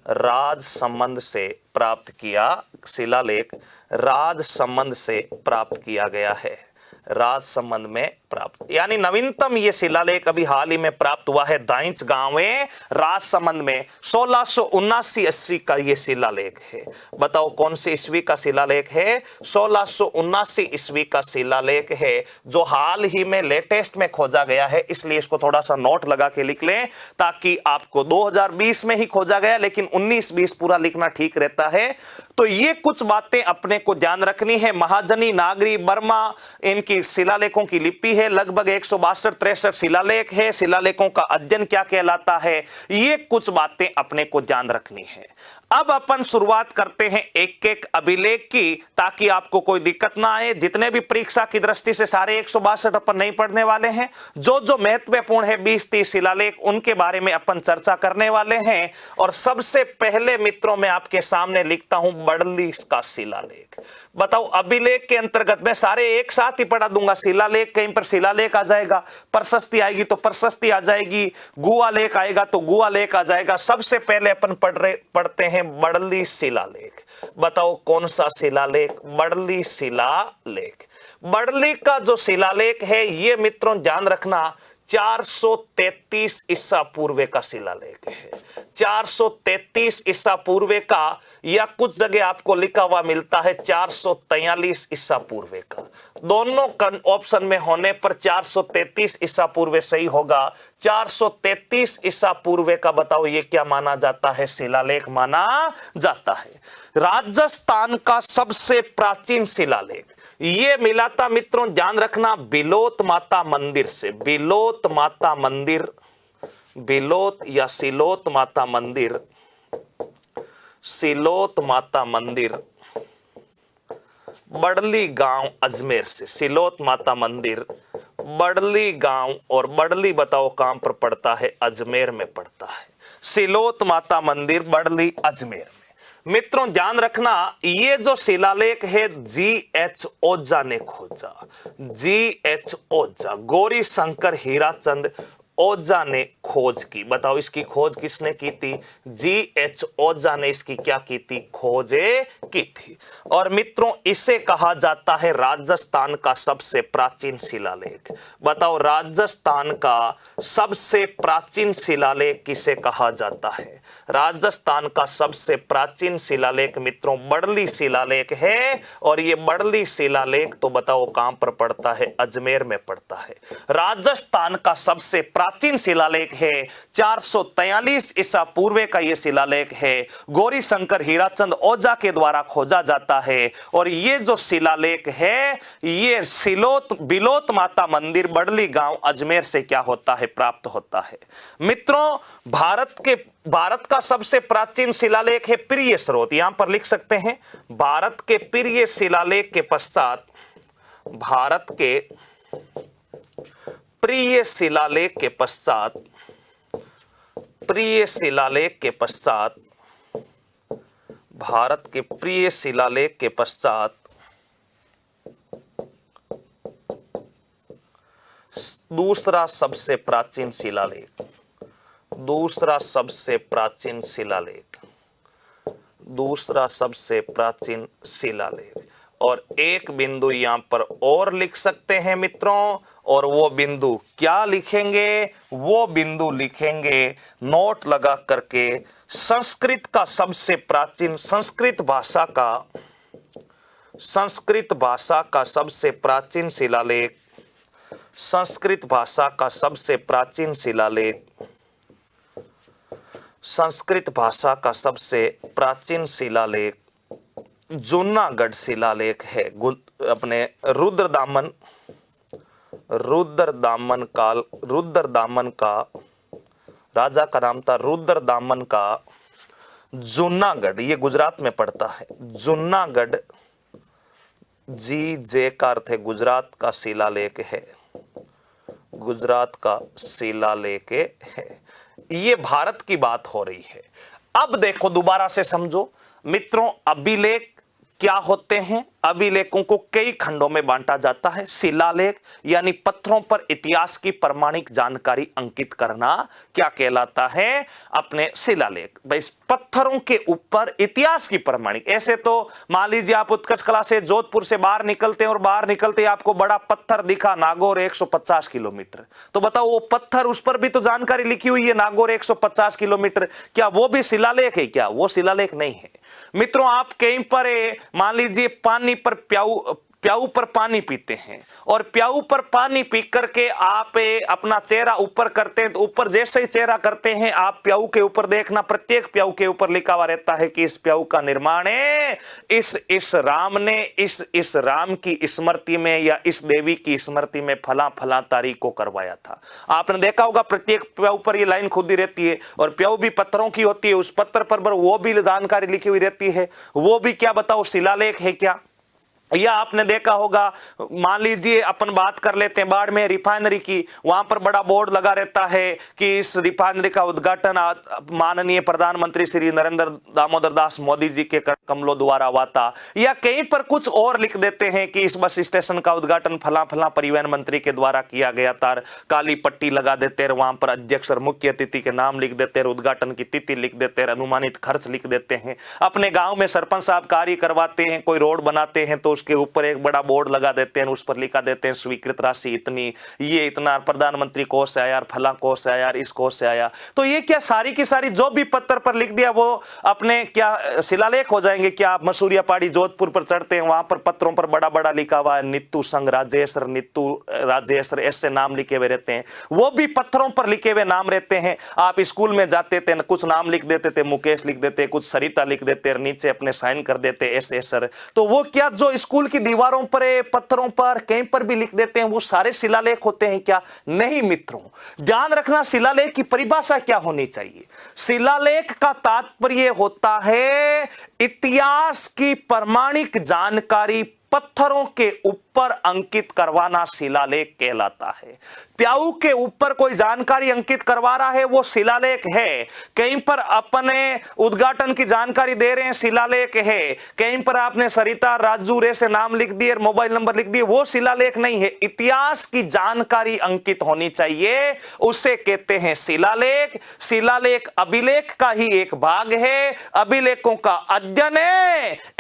Speaker 1: राजसमंद से प्राप्त किया, शिलालेख राजसमंद से प्राप्त किया गया है। राजसमंद में प्राप्त यानी नवीनतम ये शिलालेख अभी हाल ही में प्राप्त हुआ है दाइंच गांव में राजसमंद में। 1679-80 का ये शिलालेख है। बताओ कौन सी ईस्वी का शिलालेख है? 1679 ईस्वी का शिलालेख है, जो हाल ही में लेटेस्ट में खोजा गया है। इसलिए इसको थोड़ा सा नोट लगा के लिख लें ताकि आपको 2020 में ही खोजा गया, लेकिन 19-20 पूरा लिखना ठीक रहता है। तो ये कुछ बातें अपने को ध्यान रखनी है। महाजनी, नागरी, बर्मा इनकी शिलालेखों की लिपि है। लगभग 162-63 शिलालेख है। शिलालेखों का अध्ययन क्या कहलाता है, ये कुछ बातें अपने को ध्यान रखनी है। अब अपन शुरुआत करते हैं एक एक अभिलेख की, ताकि आपको कोई दिक्कत ना आए। जितने भी परीक्षा की दृष्टि से सारे 162 अपन नहीं पढ़ने वाले हैं। जो जो महत्वपूर्ण है 20-30 शिलालेख, उनके बारे में अपन चर्चा करने वाले हैं। और सबसे पहले मित्रों मैं आपके सामने लिखता हूं बड़ली का शिलालेख। बताओ अभिलेख के अंतर्गत मैं सारे एक साथ ही पढ़ा दूंगा। शिलालेख कहीं पर शिलालेख आ जाएगा, प्रशस्ति आएगी तो प्रशस्ति आ जाएगी, गुआ लेख आएगा तो गुआ लेख आ जाएगा। सबसे पहले अपन पढ़ते हैं बड़ली शिलालेख। बताओ कौन सा शिलालेख? बड़ली शिलालेख। बड़ली का जो शिलालेख है ये मित्रों ध्यान रखना 433 ईसा पूर्व का शिलालेख है। 433 ईसा पूर्व का, या कुछ जगह आपको लिखा हुआ मिलता है 443 ईसा पूर्व का। दोनों ऑप्शन में होने पर 433 ईसा पूर्व सही होगा। 433 ईसा पूर्व का बताओ ये क्या माना जाता है? शिलालेख माना जाता है। राजस्थान का सबसे प्राचीन शिलालेख ये मिला था मित्रों, ध्यान रखना, बिलोत माता मंदिर से। बिलोत माता मंदिर, बिलोत या सिलोत माता मंदिर, सिलोत माता मंदिर बड़ली गांव अजमेर से। सिलोत माता मंदिर बड़ली गांव, और बड़ली बताओ कहां पर पड़ता है? अजमेर में पड़ता है। सिलोत माता मंदिर बड़ली अजमेर में। मित्रों ध्यान रखना, ये जो शिलालेख है GH ओझा ने खोजा। GH ओझा, गौरी शंकर हीराचंद ओझा ने खोज की। बताओ इसकी खोज किसने की थी? GH ओझा ने इसकी क्या की थी? खोज की थी। और मित्रों इसे कहा जाता है राजस्थान का सबसे प्राचीन शिलालेख। बताओ राजस्थान का सबसे प्राचीन शिलालेख किसे कहा जाता है? राजस्थान का सबसे प्राचीन शिलालेख मित्रों बड़ली शिलालेख है। और ये बड़ली शिलालेख तो बताओ कहां पर पड़ता है? अजमेर में पड़ता है। राजस्थान का सबसे प्राचीन शिलालेख है। 443 ईसा पूर्व का यह शिलालेख है। गौरी शंकर हीराचंद ओझा के द्वारा खोजा जाता है और ये जो शिलालेख है ये बिलोत माता मंदिर बड़ली गांव अजमेर से क्या होता है, प्राप्त होता है। मित्रों, भारत का सबसे प्राचीन शिलालेख है प्रिय स्रोत, यहां पर लिख सकते हैं। भारत के प्रिय शिलालेख के पश्चात, भारत के प्रिय शिलालेख के पश्चात, प्रिय शिलालेख के पश्चात, भारत के प्रिय शिलालेख के पश्चात दूसरा सबसे प्राचीन शिलालेख, दूसरा सबसे प्राचीन शिलालेख, दूसरा सबसे प्राचीन शिलालेख। और एक बिंदु यहां पर और लिख सकते हैं मित्रों, और वो बिंदु क्या लिखेंगे, वो बिंदु लिखेंगे नोट लगा करके, संस्कृत का सबसे प्राचीन, संस्कृत भाषा का सबसे प्राचीन शिलालेख, संस्कृत भाषा का सबसे प्राचीन शिलालेख, संस्कृत भाषा का सबसे प्राचीन शिलालेख जूनागढ़ शिलालेख है। अपने रुद्रदामन का राजा का नाम था रुद्रदामन का जूनागढ़, ये गुजरात में पड़ता है। जूनागढ़ जे का अर्थ है गुजरात का शिलालेख है, गुजरात का शिलालेख है। ये भारत की बात हो रही है। अब देखो दोबारा से समझो मित्रों, अभिलेख क्या होते हैं? अभिलेखों को कई खंडों में बांटा जाता है। शिलालेख यानी पत्थरों पर इतिहास की प्रमाणिक जानकारी अंकित करना क्या कहलाता है? अपने शिलालेख। भाई पत्थरों के ऊपर इतिहास की प्रमाणिक, ऐसे तो मान लीजिए आप उत्कर्ष कला से जोधपुर से बाहर निकलते हैं और बाहर निकलते आपको बड़ा पत्थर दिखा नागौर 150 किलोमीटर, तो बताओ वो पत्थर, उस पर भी तो जानकारी लिखी हुई है नागौर 150 किलोमीटर, क्या वो भी शिलालेख है? क्या वो शिलालेख नहीं है? मित्रों, आप कहीं पर मान लीजिए पानी पर प्याऊ पर पानी पीते हैं और प्याऊ पर पानी पी करके आप अपना चेहरा ऊपर करते हैं, तो ऊपर जैसे ही चेहरा करते हैं आप प्याऊ के ऊपर देखना, प्रत्येक प्याऊ के ऊपर लिखा हुआ रहता है कि इस प्याऊ का निर्माण है इस राम ने इस राम की स्मृति में या इस देवी की स्मृति में फला फला तारीख को करवाया था। आपने देखा होगा प्रत्येक प्याऊ पर ये लाइन खुद ही रहती है और प्याऊ भी पत्थरों की होती है, उस पत्थर पर वो भी जानकारी लिखी हुई रहती है। वो भी क्या बताओ शिलालेख है क्या? या आपने देखा होगा, मान लीजिए अपन बात कर लेते हैं बाड़मेर रिफाइनरी की, वहां पर बड़ा बोर्ड लगा रहता है कि इस रिफाइनरी का उद्घाटन माननीय प्रधानमंत्री श्री नरेंद्र दामोदर दास मोदी जी के कमलों द्वारा हुआ था। या कहीं पर कुछ और लिख देते हैं कि इस बस स्टेशन का उद्घाटन फला फला परिवहन मंत्री के द्वारा किया गया था, काली पट्टी लगा देते हैं, वहां पर अध्यक्ष और मुख्य अतिथि के नाम लिख देते हैं, उद्घाटन की तिथि लिख देते हैं, अनुमानित खर्च लिख देते हैं। अपने गांव में सरपंच साहब कार्य करवाते हैं, कोई रोड बनाते हैं तो के ऊपर एक बड़ा बोर्ड लगा देते हैं, उस पर लिखा देते हैं स्वीकृत राशि इतनी, ये इतना प्रधानमंत्री कोष से आया, फला कोष से आया, इस कोष से आया। तो ये क्या सारी की सारी जो भी पत्थर पर लिख दिया वो अपने क्या शिलालेख हो जाएंगे? क्या आप मसूरिया पहाड़ी जोधपुर पर चढ़ते हैं, वहां पर पत्थरों पर बड़ा बड़ा लिखा हुआ है नीतू संघ राजेश्वर, नीतू राजेश्वर, ऐसे नाम लिखे हुए रहते हैं, वो भी पत्थरों पर लिखे हुए नाम रहते हैं। आप स्कूल में जाते थे, कुछ नाम लिख देते थे, मुकेश लिख देते, कुछ सरिता लिख देते, नीचे अपने साइन कर देते ऐसे सर। तो वो क्या जो स्कूल की दीवारों पर पत्थरों पर कहीं पर भी लिख देते हैं वो सारे शिलालेख होते हैं क्या? नहीं मित्रों, ध्यान रखना शिलालेख की परिभाषा क्या होनी चाहिए। शिलालेख का तात्पर्य होता है इतिहास की प्रमाणिक जानकारी पत्थरों के ऊपर अंकित करवाना शिलालेख कहलाता है। प्याऊ के ऊपर कोई जानकारी अंकित करवा रहा है वो शिलालेख है। कहीं पर अपने उद्घाटन की जानकारी दे रहे हैं शिलालेख है। कहीं पर आपने सरिता राजू रे से नाम लिख दिए, मोबाइल नंबर लिख दिए, वो शिलालेख नहीं है। इतिहास की जानकारी अंकित होनी चाहिए, उसे कहते हैं शिलालेख। शिलालेख अभिलेख का ही एक भाग है। अभिलेखों का अध्ययन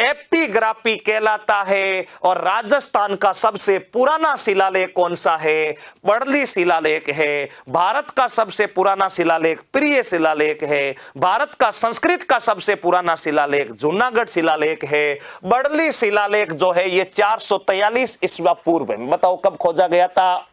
Speaker 1: एपिग्राफी कहलाता है। और राजस्थान का सबसे पुराना शिलालेख कौन सा है? बड़ली शिलालेख है। भारत का सबसे पुराना शिलालेख प्रिय शिलालेख है। भारत का संस्कृत का सबसे पुराना शिलालेख जूनागढ़ शिलालेख है। बड़ली शिलालेख जो है ये 443 ईस्वी पूर्व में, बताओ कब खोजा गया था?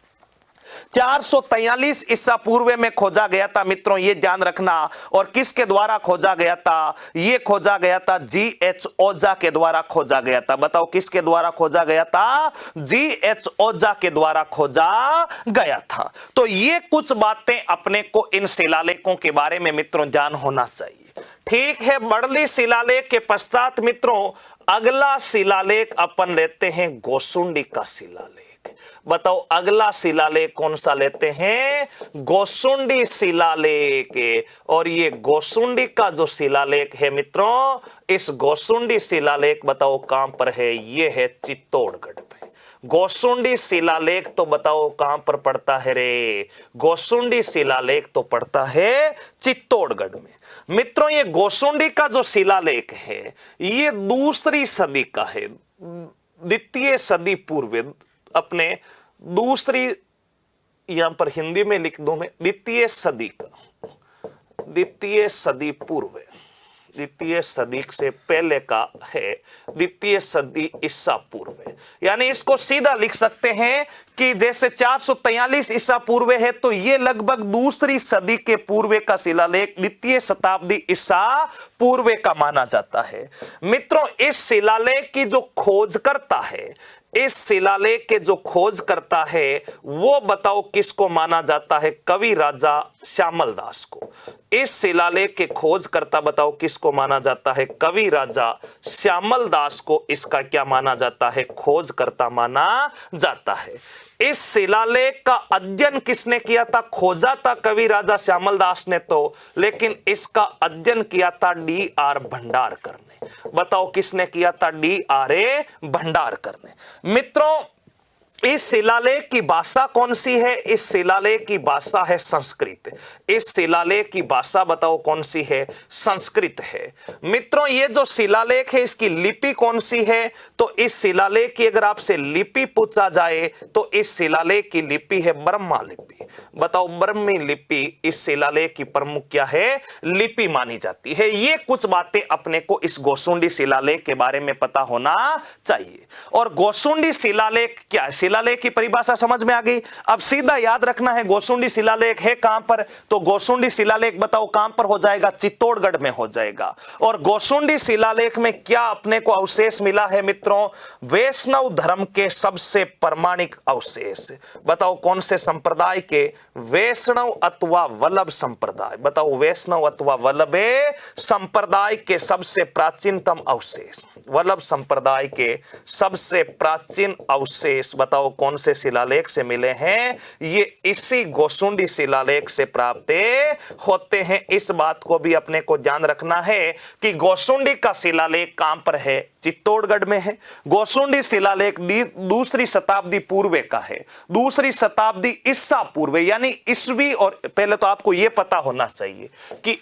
Speaker 1: 443 ईसा पूर्व में खोजा गया था मित्रों, ये ध्यान रखना। और किसके द्वारा खोजा गया था? ये खोजा गया था G.H. ओजा के द्वारा खोजा गया था। बताओ किसके द्वारा खोजा गया था? G.H. ओजा के द्वारा खोजा गया था। तो ये कुछ बातें अपने को इन शिलालेखों के बारे में मित्रों ध्यान होना चाहिए। ठीक है, बड़ली शिलालेख के पश्चात मित्रों अगला शिलालेख अपन लेते हैं गोसुंडी का शिलालेख। बताओ अगला शिलालेख कौन सा लेते हैं? गोसुंडी शिलालेख। और ये गोसुंडी का जो शिलालेख है मित्रों, इस गोसुंडी शिलालेख बताओ कहां पर है? ये है चित्तौड़गढ़ में। गोसुंडी शिलालेख तो बताओ कहां पर पड़ता है रे? गोसुंडी शिलालेख तो पड़ता है चित्तौड़गढ़ में। मित्रों ये गोसुंडी का जो शिलालेख है ये दूसरी सदी का है, द्वितीय सदी पूर्व, अपने दूसरी, यहां पर हिंदी में लिख दो मैं, द्वितीय सदी का, द्वितीय सदी पूर्व, द्वितीय सदी से पहले का है, द्वितीय सदी ईसा पूर्व। यानी इसको सीधा लिख सकते हैं कि जैसे 443 ईसा पूर्व है तो ये लगभग दूसरी सदी के पूर्व का शिलालेख द्वितीय शताब्दी ईसा पूर्व का माना जाता है। मित्रों इस शिलालेख की जो खोज करता है, इस शिलालेख के जो खोज करता है वो बताओ किसको माना जाता है? कवि राजा श्यामल दास को। इस शिलालेख के खोज करता बताओ किसको माना जाता है? कवि राजा श्यामल दास को इसका क्या माना जाता है? खोज करता माना जाता है। इस शिलालेख का अध्ययन किसने किया था? खोजा था कवि राजा श्यामल दास ने तो, लेकिन इसका अध्ययन किया था D.R. भंडारकर ने। बताओ किसने किया था? D.R. भंडारकर ने। मित्रों इस शिलालेख की भाषा कौन सी है? इस शिलालेख की भाषा है संस्कृत। इस शिलालेख की भाषा बताओ कौन सी है? संस्कृत है। मित्रों ये जो शिलालेख है इसकी लिपि कौन सी है? तो इस शिलालेख की अगर आपसे लिपि पूछा जाए तो इस शिलालेख की लिपि है ब्रह्मा लिपि। बताओ ब्रह्मी लिपि इस शिलालेख की प्रमुख क्या है? लिपि मानी जाती है। ये कुछ बातें अपने को इस गोसुंडी शिलालेख के बारे में पता होना चाहिए। और गोसुंडी शिलालेख क्या है? शिलालेख की परिभाषा समझ में आ गई। अब सीधा याद रखना है गोसुंडी शिलालेख है कहां पर? तो गोसुंडी शिलालेख बताओ कहां पर हो जाएगा? चित्तौड़गढ़ में हो जाएगा। और गोसुंडी शिलालेख में क्या अपने को अवशेष मिला है मित्रों? वैष्णव धर्म के सबसे प्रमाणिक अवशेष। बताओ कौन से संप्रदाय के? वैष्णव अथवा वल्लभ संप्रदाय। बताओ वैष्णव अथवा वल्लभ संप्रदाय के सबसे प्राचीनतम अवशेष, वल्लभ संप्रदाय के सबसे प्राचीन अवशेष बताओ कौन से शिलालेख से मिले हैं? ये इसी गोसुंडी शिलालेख से प्राप्त होते हैं। इस बात को भी अपने को ध्यान रखना है कि गोसुंडी का शिलालेख कहां पर है? चित्तौड़गढ़ में है। गोसुंडी शिलालेख दूसरी शताब्दी पूर्व का है, दूसरी शताब्दी ईसा पूर्व, यानी ईस्वी। और पहले तो आपको यह पता होना चाहिए कि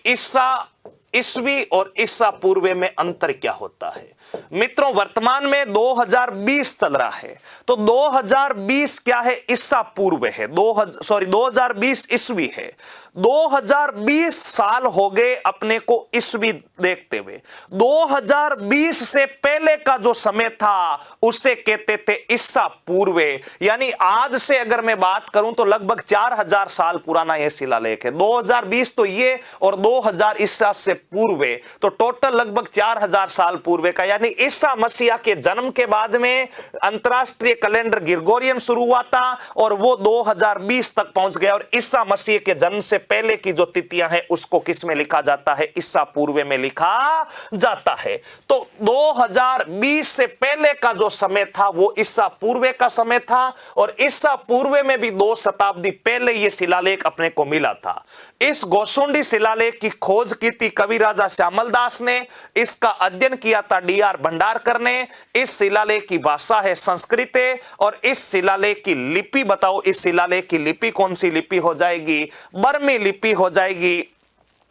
Speaker 1: ईस्वी और ईसा पूर्व में अंतर क्या होता है। मित्रों वर्तमान में 2020 चल रहा है, तो 2020 क्या है? ईसा पूर्व है। 2020 ईस्वी है। 2020 साल हो गए अपने को ईस्वी देखते हुए। 2020 से पहले का जो समय था उसे कहते थे ईसा पूर्व। यानी आज से अगर मैं बात करूं तो लगभग 4000 साल पुराना यह शिलालेख है। 2020 तो ये और 2000 ईसा से पूर्व, तो टोटल लगभग 4000 साल पूर्व का। यानी ईसा मसीहा के जन्म के बाद में अंतरराष्ट्रीय कैलेंडर ग्रिगोरियन शुरू हुआ था और वो 2020 तक पहुंच गया। और ईसा मसीह के जन्म से पहले की जो तिथियां हैं उसको किस में लिखा जाता है? ईसा पूर्व में लिखा जाता है। तो 2020 से पहले का जो समय था वो ईसा पूर्व का समय था। और ईसा पूर्व में भी 2 शताब्दी पहले ये शिलालेख अपने को मिला था। इस गोसुंडी शिलालेख की खोज की थी कवि राजा श्यामल दास ने। इसका अध्ययन किया था D.R. भंडारकर ने। इस शिलालेख की भाषा है संस्कृत। और इस शिलालेख की लिपि बताओ, इस शिलालेख की लिपि कौन सी लिपि हो जाएगी? बर्मी लिपि हो जाएगी।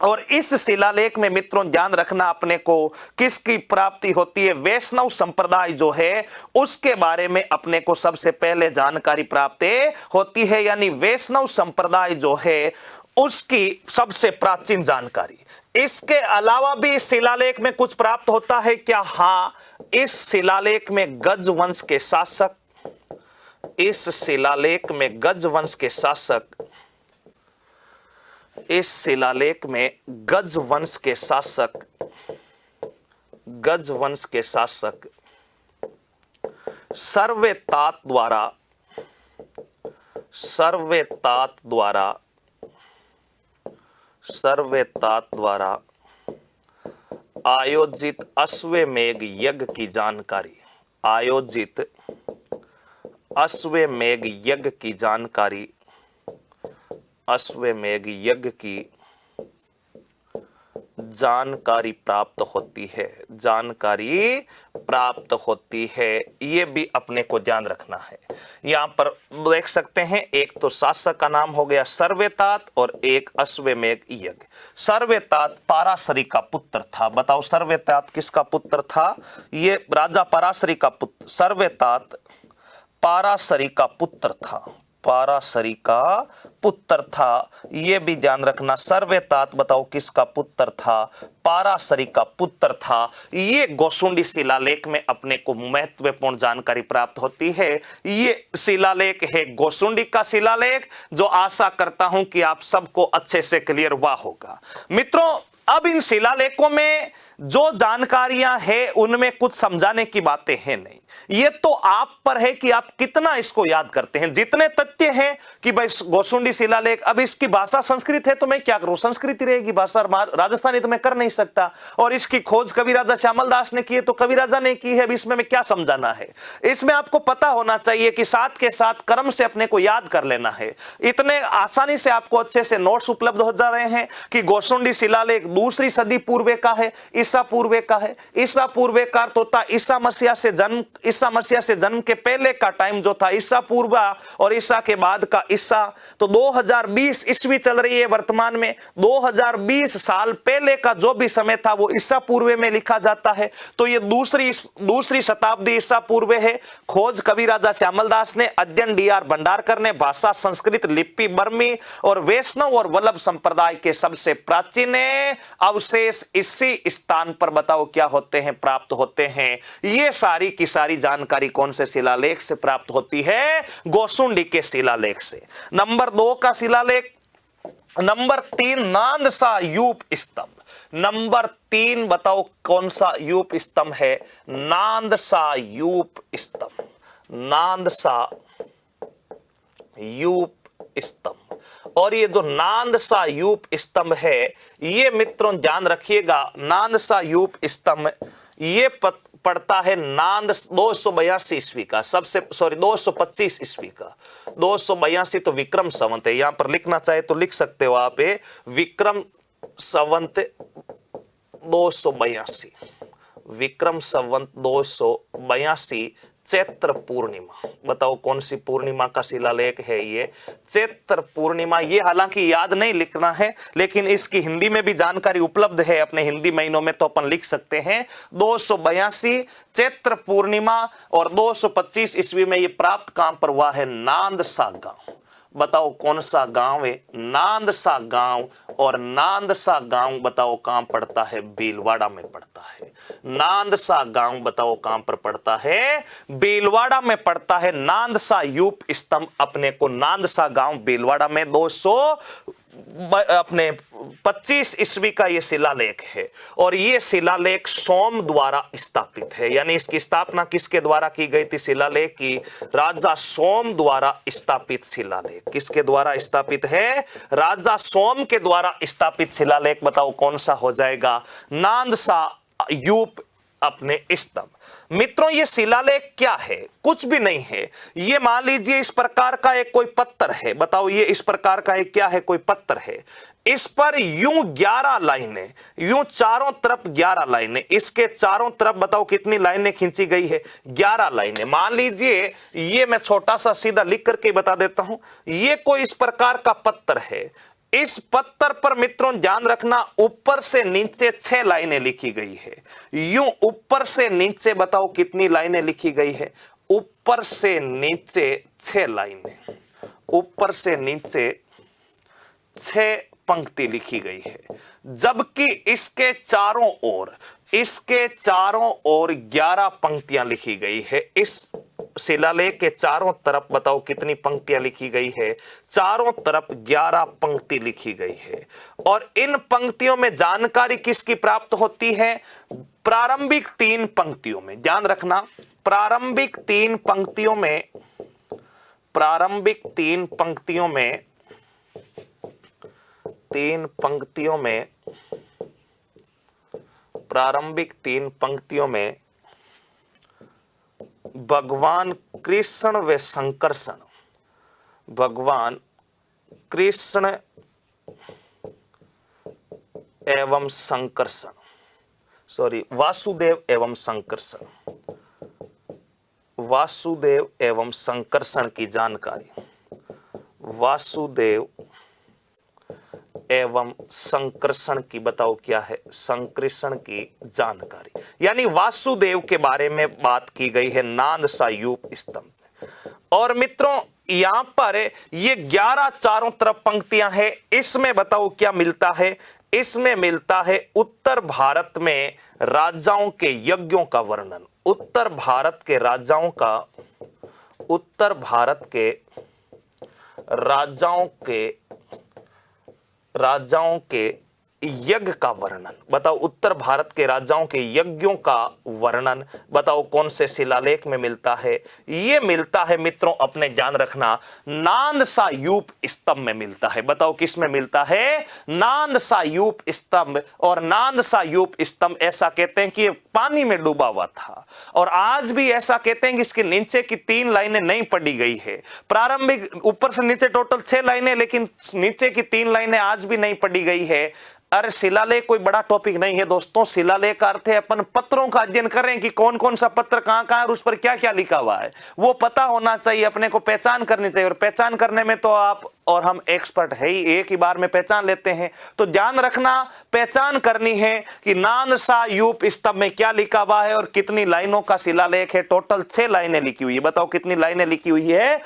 Speaker 1: और इस शिलालेख में मित्रों ध्यान रखना अपने को किसकी प्राप्ति होती है? वैष्णव संप्रदाय जो है उसके बारे में अपने को सबसे पहले जानकारी प्राप्त होती है। यानी वैष्णव संप्रदाय जो है उसकी सबसे प्राचीन जानकारी। इसके अलावा भी इस शिलालेख में कुछ प्राप्त होता है क्या? हाँ, इस शिलालेख में गज वंश के शासक, इस शिलालेख में गज वंश के शासक, इस शिलालेख में गज वंश के शासक, गज वंश के शासक सर्वेतात द्वारा, सर्वेतात द्वारा, सर्वेतात द्वारा आयोजित अश्वमेध यज्ञ की जानकारी, आयोजित अश्वमेध यज्ञ की जानकारी, अश्वमेध यज्ञ की जानकारी प्राप्त होती है, जानकारी प्राप्त होती है। ये भी अपने को ध्यान रखना है। यहां पर देख सकते हैं, एक तो शासक का नाम हो गया सर्वेतात और एक अश्वमेध यज्ञ। सर्वेतात पराशरी का पुत्र था। बताओ सर्वेतात किसका पुत्र था? ये राजा पराशरी का पुत्र, सर्वेतात पराशरी का पुत्र था, पराशरी का पुत्र था। यह भी ध्यान रखना, सर्वेतात बताओ किसका पुत्र था? पराशरी का पुत्र था। ये गोसुंडी शिलालेख में अपने को महत्वपूर्ण जानकारी प्राप्त होती है। ये शिलालेख है गोसुंडी का शिलालेख, जो आशा करता हूं कि आप सबको अच्छे से क्लियर हुआ होगा। मित्रों, अब इन शिलालेखों में जो जानकारियां हैं उनमें कुछ समझाने की बातें हैं नहीं। ये तो आप पर है कि आप कितना इसको याद करते हैं। जितने तथ्य हैं कि भाई गोसुंडी शिलालेख, अब इसकी भाषा संस्कृत है तो मैं क्या करूं, संस्कृत रहेगी भाषा, राजस्थानी तो मैं कर नहीं सकता। और इसकी खोज कवि राजा श्यामल दास ने की है तो कवि राजा ने की है, अब इसमें मैं क्या समझाना है। इसमें आपको पता होना चाहिए कि साथ के साथ क्रम से अपने को याद कर लेना है। इतने आसानी से आपको अच्छे से नोट्स उपलब्ध हो जा रहे हैं कि गोसुंडी शिलालेख 2री सदी पूर्व का है, ईसा पूर्व का है। ईसा पूर्व का अर्थ होता ईसा मसीह से जन्म, ईसा मसीह से जन्म के पहले का टाइम जो था ईसा पूर्व, और ईसा के बाद का ईसा। तो 2020 ईस्वी चल रही है वर्तमान में, 2020 साल पहले का जो भी समय था वो ईसा पूर्व में लिखा जाता है। तो ये दूसरी शताब्दी ईसा पूर्व है। खोज कवि राजा श्यामल दास ने, अध्ययन डी.आर. भंडारकर ने, भाषा संस्कृत, लिपि बर्मी और वैष्णव और वल्लभ संप्रदाय के सबसे प्राचीन अवशेष इसी स्थान पर बताओ क्या होते हैं, प्राप्त होते हैं। ये सारी की सारी जानकारी कौन से शिलालेख से प्राप्त होती है? गोसुंडी के शिलालेख से। नंबर 2 का शिलालेख, नंबर 3 नांदसा यूप स्तंभ। नंबर 3 बताओ कौन सा यूप स्तंभ है? नांदसा यूप स्तंभ, नांदसा यूप स्तंभ। और ये जो नांदसा यूप स्तंभ है, ये मित्रों ध्यान रखिएगा, नांदसा यूप स्तंभ ये पड़ता है नांद 282 ईस्वी का, 225 ईस्वी का। 282 तो विक्रम संवत है, यहां पर लिखना चाहे तो लिख सकते हो आप, विक्रम संवत 282, विक्रम संवत 282 चैत्र पूर्णिमा। बताओ कौन सी पूर्णिमा का शिलालेख है ये? चैत्र पूर्णिमा। ये हालांकि याद नहीं लिखना है, लेकिन इसकी हिंदी में भी जानकारी उपलब्ध है अपने हिंदी महीनों में, तो अपन लिख सकते हैं 282 चैत्र पूर्णिमा। और 225 ईस्वी में ये प्राप्त कहां पर हुआ है? नांदसा गांव। बताओ कौन सा गांव है? नांदसा गांव। और नांदसा गांव बताओ कहां पड़ता है? भीलवाड़ा में पड़ता है। नांदसा गांव बताओ कहां पर पड़ता है? भीलवाड़ा में पड़ता है। नांदसा यूप स्तंभ अपने को नांदसा गांव भीलवाड़ा में 225 ईस्वी का ये शिलालेख है। और ये शिलालेख सोम द्वारा स्थापित है, यानी इसकी स्थापना किसके द्वारा की गई थी? शिलालेख की राजा सोम द्वारा स्थापित शिलालेख। किसके द्वारा स्थापित है? राजा सोम के द्वारा स्थापित शिलालेख। बताओ कौन सा हो जाएगा? नांदसा यूप अपने स्तंभ। मित्रों, ये शिलालेख क्या है? कुछ भी नहीं है। ये मान लीजिए इस प्रकार का एक कोई पत्थर है। बताओ ये इस प्रकार का एक क्या है? कोई पत्थर है। इस पर यूं 11 लाइनें, यूं चारों तरफ 11 लाइनें, इसके चारों तरफ बताओ कितनी लाइनें खींची गई है? 11 लाइनें। मान लीजिए ये मैं छोटा सा सीधा लिख करके बता देता हूं। ये कोई इस प्रकार का पत्थर है। इस पत्थर पर मित्रों ध्यान रखना, ऊपर से नीचे 6 लाइनें लिखी गई है। यूं ऊपर से नीचे बताओ कितनी लाइनें लिखी गई है? ऊपर से नीचे 6 लाइनें, ऊपर से नीचे 6 पंक्ति लिखी गई है। जबकि इसके चारों ओर 11 पंक्तियां लिखी गई है। इस शिलालेख के चारों तरफ बताओ कितनी पंक्तियां लिखी गई है? चारों तरफ 11 पंक्ति लिखी गई है। और इन पंक्तियों में जानकारी किसकी प्राप्त होती है? प्रारंभिक 3 पंक्तियों में। ध्यान रखना, प्रारंभिक 3 पंक्तियों में, प्रारंभिक 3 पंक्तियों में, 3 पंक्तियों में, प्रारंभिक 3 पंक्तियों में भगवान कृष्ण व संकर्षण, भगवान कृष्ण एवं संकर्षण, सॉरी वासुदेव एवं संकर्षण, वासुदेव एवं संकर्षण की जानकारी, वासुदेव एवं संकर्षण की बताओ क्या है? संकर्षण की जानकारी, यानी वासुदेव के बारे में बात की गई है नादसायूप स्तंभ। और मित्रों यहां पर ये 11 चारों तरफ पंक्तियां हैं, इसमें बताओ क्या मिलता है? इसमें मिलता है उत्तर भारत में राजाओं के यज्ञों का वर्णन, उत्तर भारत के राजाओं का, उत्तर भारत के राजाओं के यज्ञ का वर्णन। बताओ उत्तर भारत के राजाओं के यज्ञों का वर्णन बताओ कौन से शिलालेख में मिलता है? ये मिलता है मित्रों, अपने ध्यान रखना, नादसायूप स्तंभ में मिलता है। बताओ किस में मिलता है? नादसायूप स्तंभ। और नादसायूप स्तंभ ऐसा कहते हैं कि ये पानी में डूबा हुआ था, और आज भी ऐसा कहते हैं कि इसके नीचे की 3 लाइनें नहीं पढ़ी गई है। प्रारंभिक ऊपर से नीचे टोटल 6 लाइनें, लेकिन नीचे की 3 लाइनें आज भी नहीं पढ़ी गई है। अरे शिलालेख कोई बड़ा टॉपिक नहीं है दोस्तों। शिलालेख का अर्थ है अपन पत्रों का अध्ययन कर रहे हैं कि कौन कौन सा पत्र कहां कहां और उस पर क्या क्या लिखा हुआ है, वो पता होना चाहिए, अपने को पहचान करनी चाहिए। और पहचान करने में तो आप और हम एक्सपर्ट है ही, एक ही बार में पहचान लेते हैं। तो ध्यान रखना, पहचान करनी है कि नादसायूप स्तंभ में क्या लिखा हुआ है और कितनी लाइनों का शिलालेख है। टोटल 6 लाइनें लिखी हुई है। बताओ कितनी लाइनें लिखी हुई है?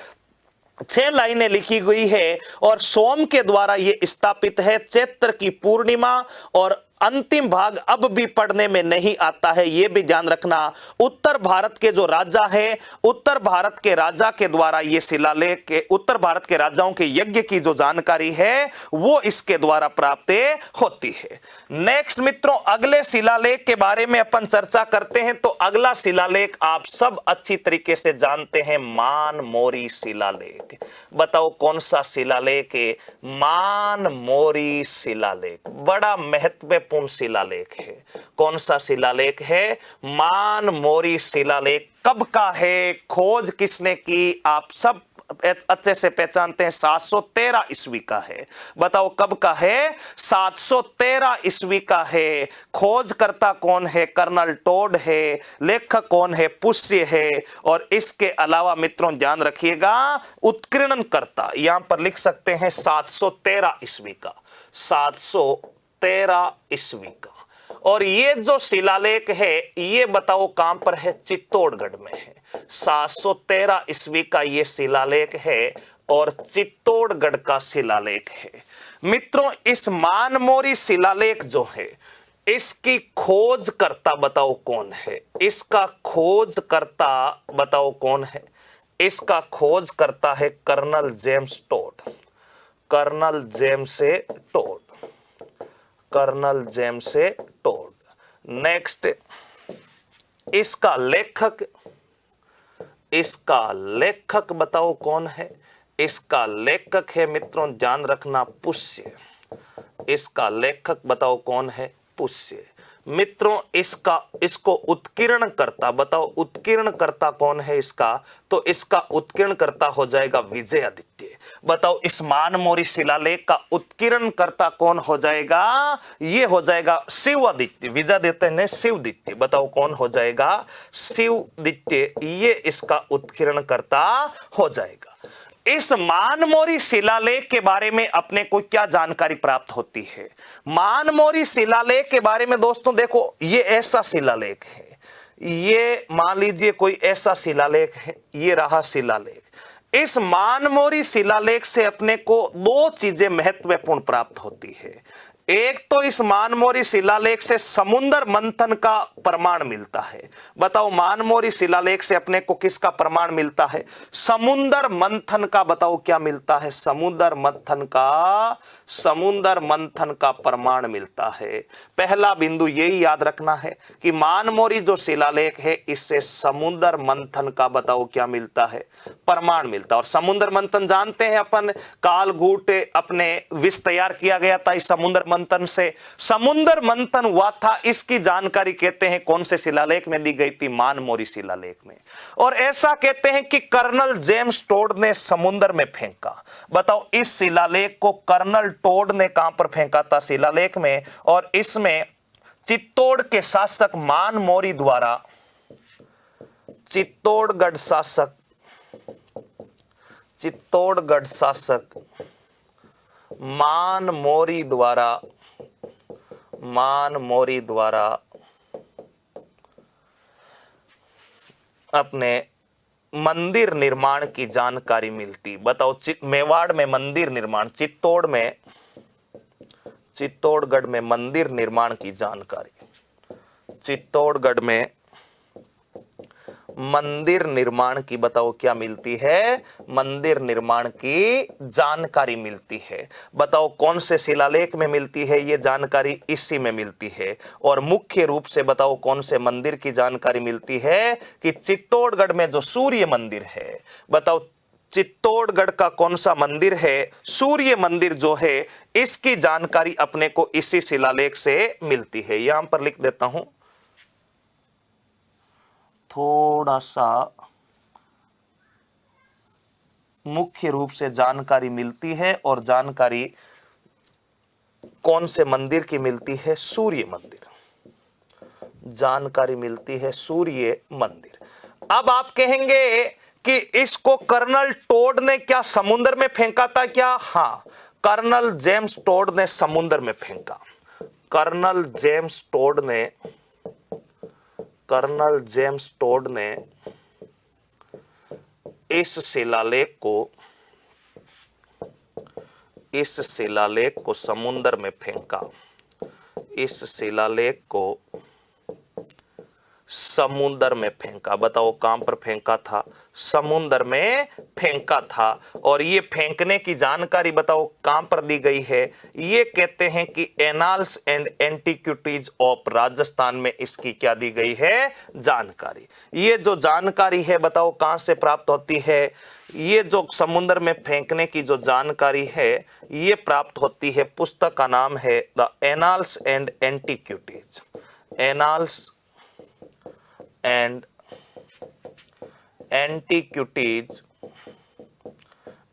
Speaker 1: 6 लाइनें लिखी गई है। और सोम के द्वारा यह स्थापित है। चैत्र की पूर्णिमा और अंतिम भाग अब भी पढ़ने में नहीं आता है, यह भी ध्यान रखना। उत्तर भारत के जो राजा है, उत्तर भारत के राजा के द्वारा यह शिलालेख के, उत्तर भारत के राजाओं के यज्ञ की जो जानकारी है वो इसके द्वारा प्राप्त होती है। नेक्स्ट मित्रों, अगले शिलालेख के बारे में अपन चर्चा करते हैं। तो अगला शिलालेख आप सब अच्छी तरीके से जानते हैं, मानमोरी शिलालेख। बताओ कौन सा शिलालेख है? मानमोरी शिलालेख। बड़ा महत्वपूर्ण शिलालेख है। कौन सा शिलालेख है? मानमोरी शिलालेख। कब का है? खोज किसने की? आप सब अच्छे से पहचानते हैं, 713 ईस्वी का है। बताओ कब का है? 713 ईस्वी का है। खोजकर्ता कौन है? कर्नल टोड है। लेखक कौन है? पुष्य है। और इसके अलावा मित्रों ध्यान रखिएगा, उत्कीर्णनकर्ता यहां पर लिख सकते हैं 713 ईस्वी का, 713 ईस्वी का। और ये जो शिलालेख है ये बताओ कहां पर है? चित्तौड़गढ़ में है। 713 ईस्वी का ये शिलालेख है और चित्तौड़गढ़ का शिलालेख है। मित्रों इस मानमोरी शिलालेख जो है इसकी खोजकर्ता बताओ कौन है? इसका खोजकर्ता बताओ कौन है? इसका खोजकर्ता है colonel James Tod. Colonel James Tod, colonel James Tod. Next, इसका लेखक, इसका लेखक बताओ कौन है? इसका लेखक है मित्रों ध्यान रखना पुष्य। इसका लेखक बताओ कौन है? पुष्य। मित्रों इसको उत्कीर्णकर्ता बताओ, उत्कीर्णकर्ता कौन है इसका? तो इसका उत्कीर्णकर्ता हो जाएगा विजयादित्य। बताओ इस मानमोरी शिलालेख का उत्कीर्णकर्ता कौन हो जाएगा? ये हो जाएगा शिवादित्य। विजयादित्य ने शिवदित्य। बताओ कौन हो जाएगा? शिवदित्य। ये इसका उत्कीर्णकर्ता हो जाएगा। इस मानमोरी शिलालेख के बारे में अपने को क्या जानकारी प्राप्त होती है? मानमोरी शिलालेख के बारे में दोस्तों देखो, ये ऐसा शिलालेख है, ये मान लीजिए कोई ऐसा शिलालेख है, ये रहा शिलालेख। इस मानमोरी शिलालेख से अपने को 2 चीजें महत्वपूर्ण प्राप्त होती है। एक तो इस मानमोरी शिलालेख से समुद्र मंथन का प्रमाण मिलता है। बताओ मानमोरी शिलालेख से अपने को किसका प्रमाण मिलता है? समुद्र मंथन का। बताओ क्या मिलता है? समुद्र मंथन का प्रमाण मिलता है। पहला बिंदु यही याद रखना है कि मानमोरी जो शिलालेख है इससे समुद्र मंथन का बताओ क्या मिलता है? प्रमाण मिलता है। और समुद्र मंथन जानते हैं अपन, कालगूट अपने विष तैयार किया गया था इस समुद्र मंथन से। समुद्र मंथन हुआ था इसकी जानकारी कहते हैं कौन से शिलालेख में दी गई थी? मानमोरी शिलालेख में। और ऐसा कहते हैं कि कर्नल जेम्स टोड ने समुद्र में फेंका। बताओ इस शिलालेख को कर्नल टोड ने कहां पर फेंका था? शिलालेख में। और इसमें चित्तौड़ के शासक मानमोरी द्वारा, चित्तौड़गढ़ शासक मानमोरी द्वारा अपने मंदिर निर्माण की जानकारी मिलती। बताओ मेवाड़ में मंदिर निर्माण, चित्तौड़गढ़ में मंदिर निर्माण की जानकारी, चित्तौड़गढ़ में मंदिर निर्माण की बताओ क्या मिलती है? मंदिर निर्माण की जानकारी मिलती है। बताओ कौन से शिलालेख में मिलती है ये जानकारी? इसी में मिलती है। और मुख्य रूप से बताओ कौन से मंदिर की जानकारी मिलती है? कि चित्तौड़गढ़ में जो सूर्य मंदिर है। बताओ चित्तौड़गढ़ का कौन सा मंदिर है? सूर्य मंदिर जो है इसकी जानकारी अपने को इसी शिलालेख से मिलती है। यहां पर लिख देता हूं, थोड़ा सा मुख्य रूप से जानकारी मिलती है। और जानकारी कौन से मंदिर की मिलती है? सूर्य मंदिर। जानकारी मिलती है सूर्य मंदिर। अब आप कहेंगे कि इसको कर्नल टोड ने क्या समुद्र में फेंका था क्या? हां, कर्नल जेम्स टोड ने समुद्र में फेंका। कर्नल जेम्स टोड ने इस शिलालेख को समुद्र में फेंका। इस शिलालेख को समुद्र में फेंका। बताओ कहां पर फेंका था? समुद्र में फेंका था। और ये फेंकने की जानकारी बताओ कहां पर दी गई है? ये कहते हैं कि annals and antiquities of Rajasthan में इसकी क्या दी गई है? जानकारी। ये जो जानकारी है बताओ कहां से प्राप्त होती है? ये जो समुद्र में फेंकने की जो जानकारी है ये प्राप्त होती है, पुस्तक का नाम है the annals and antiquities. Annals and antiquities,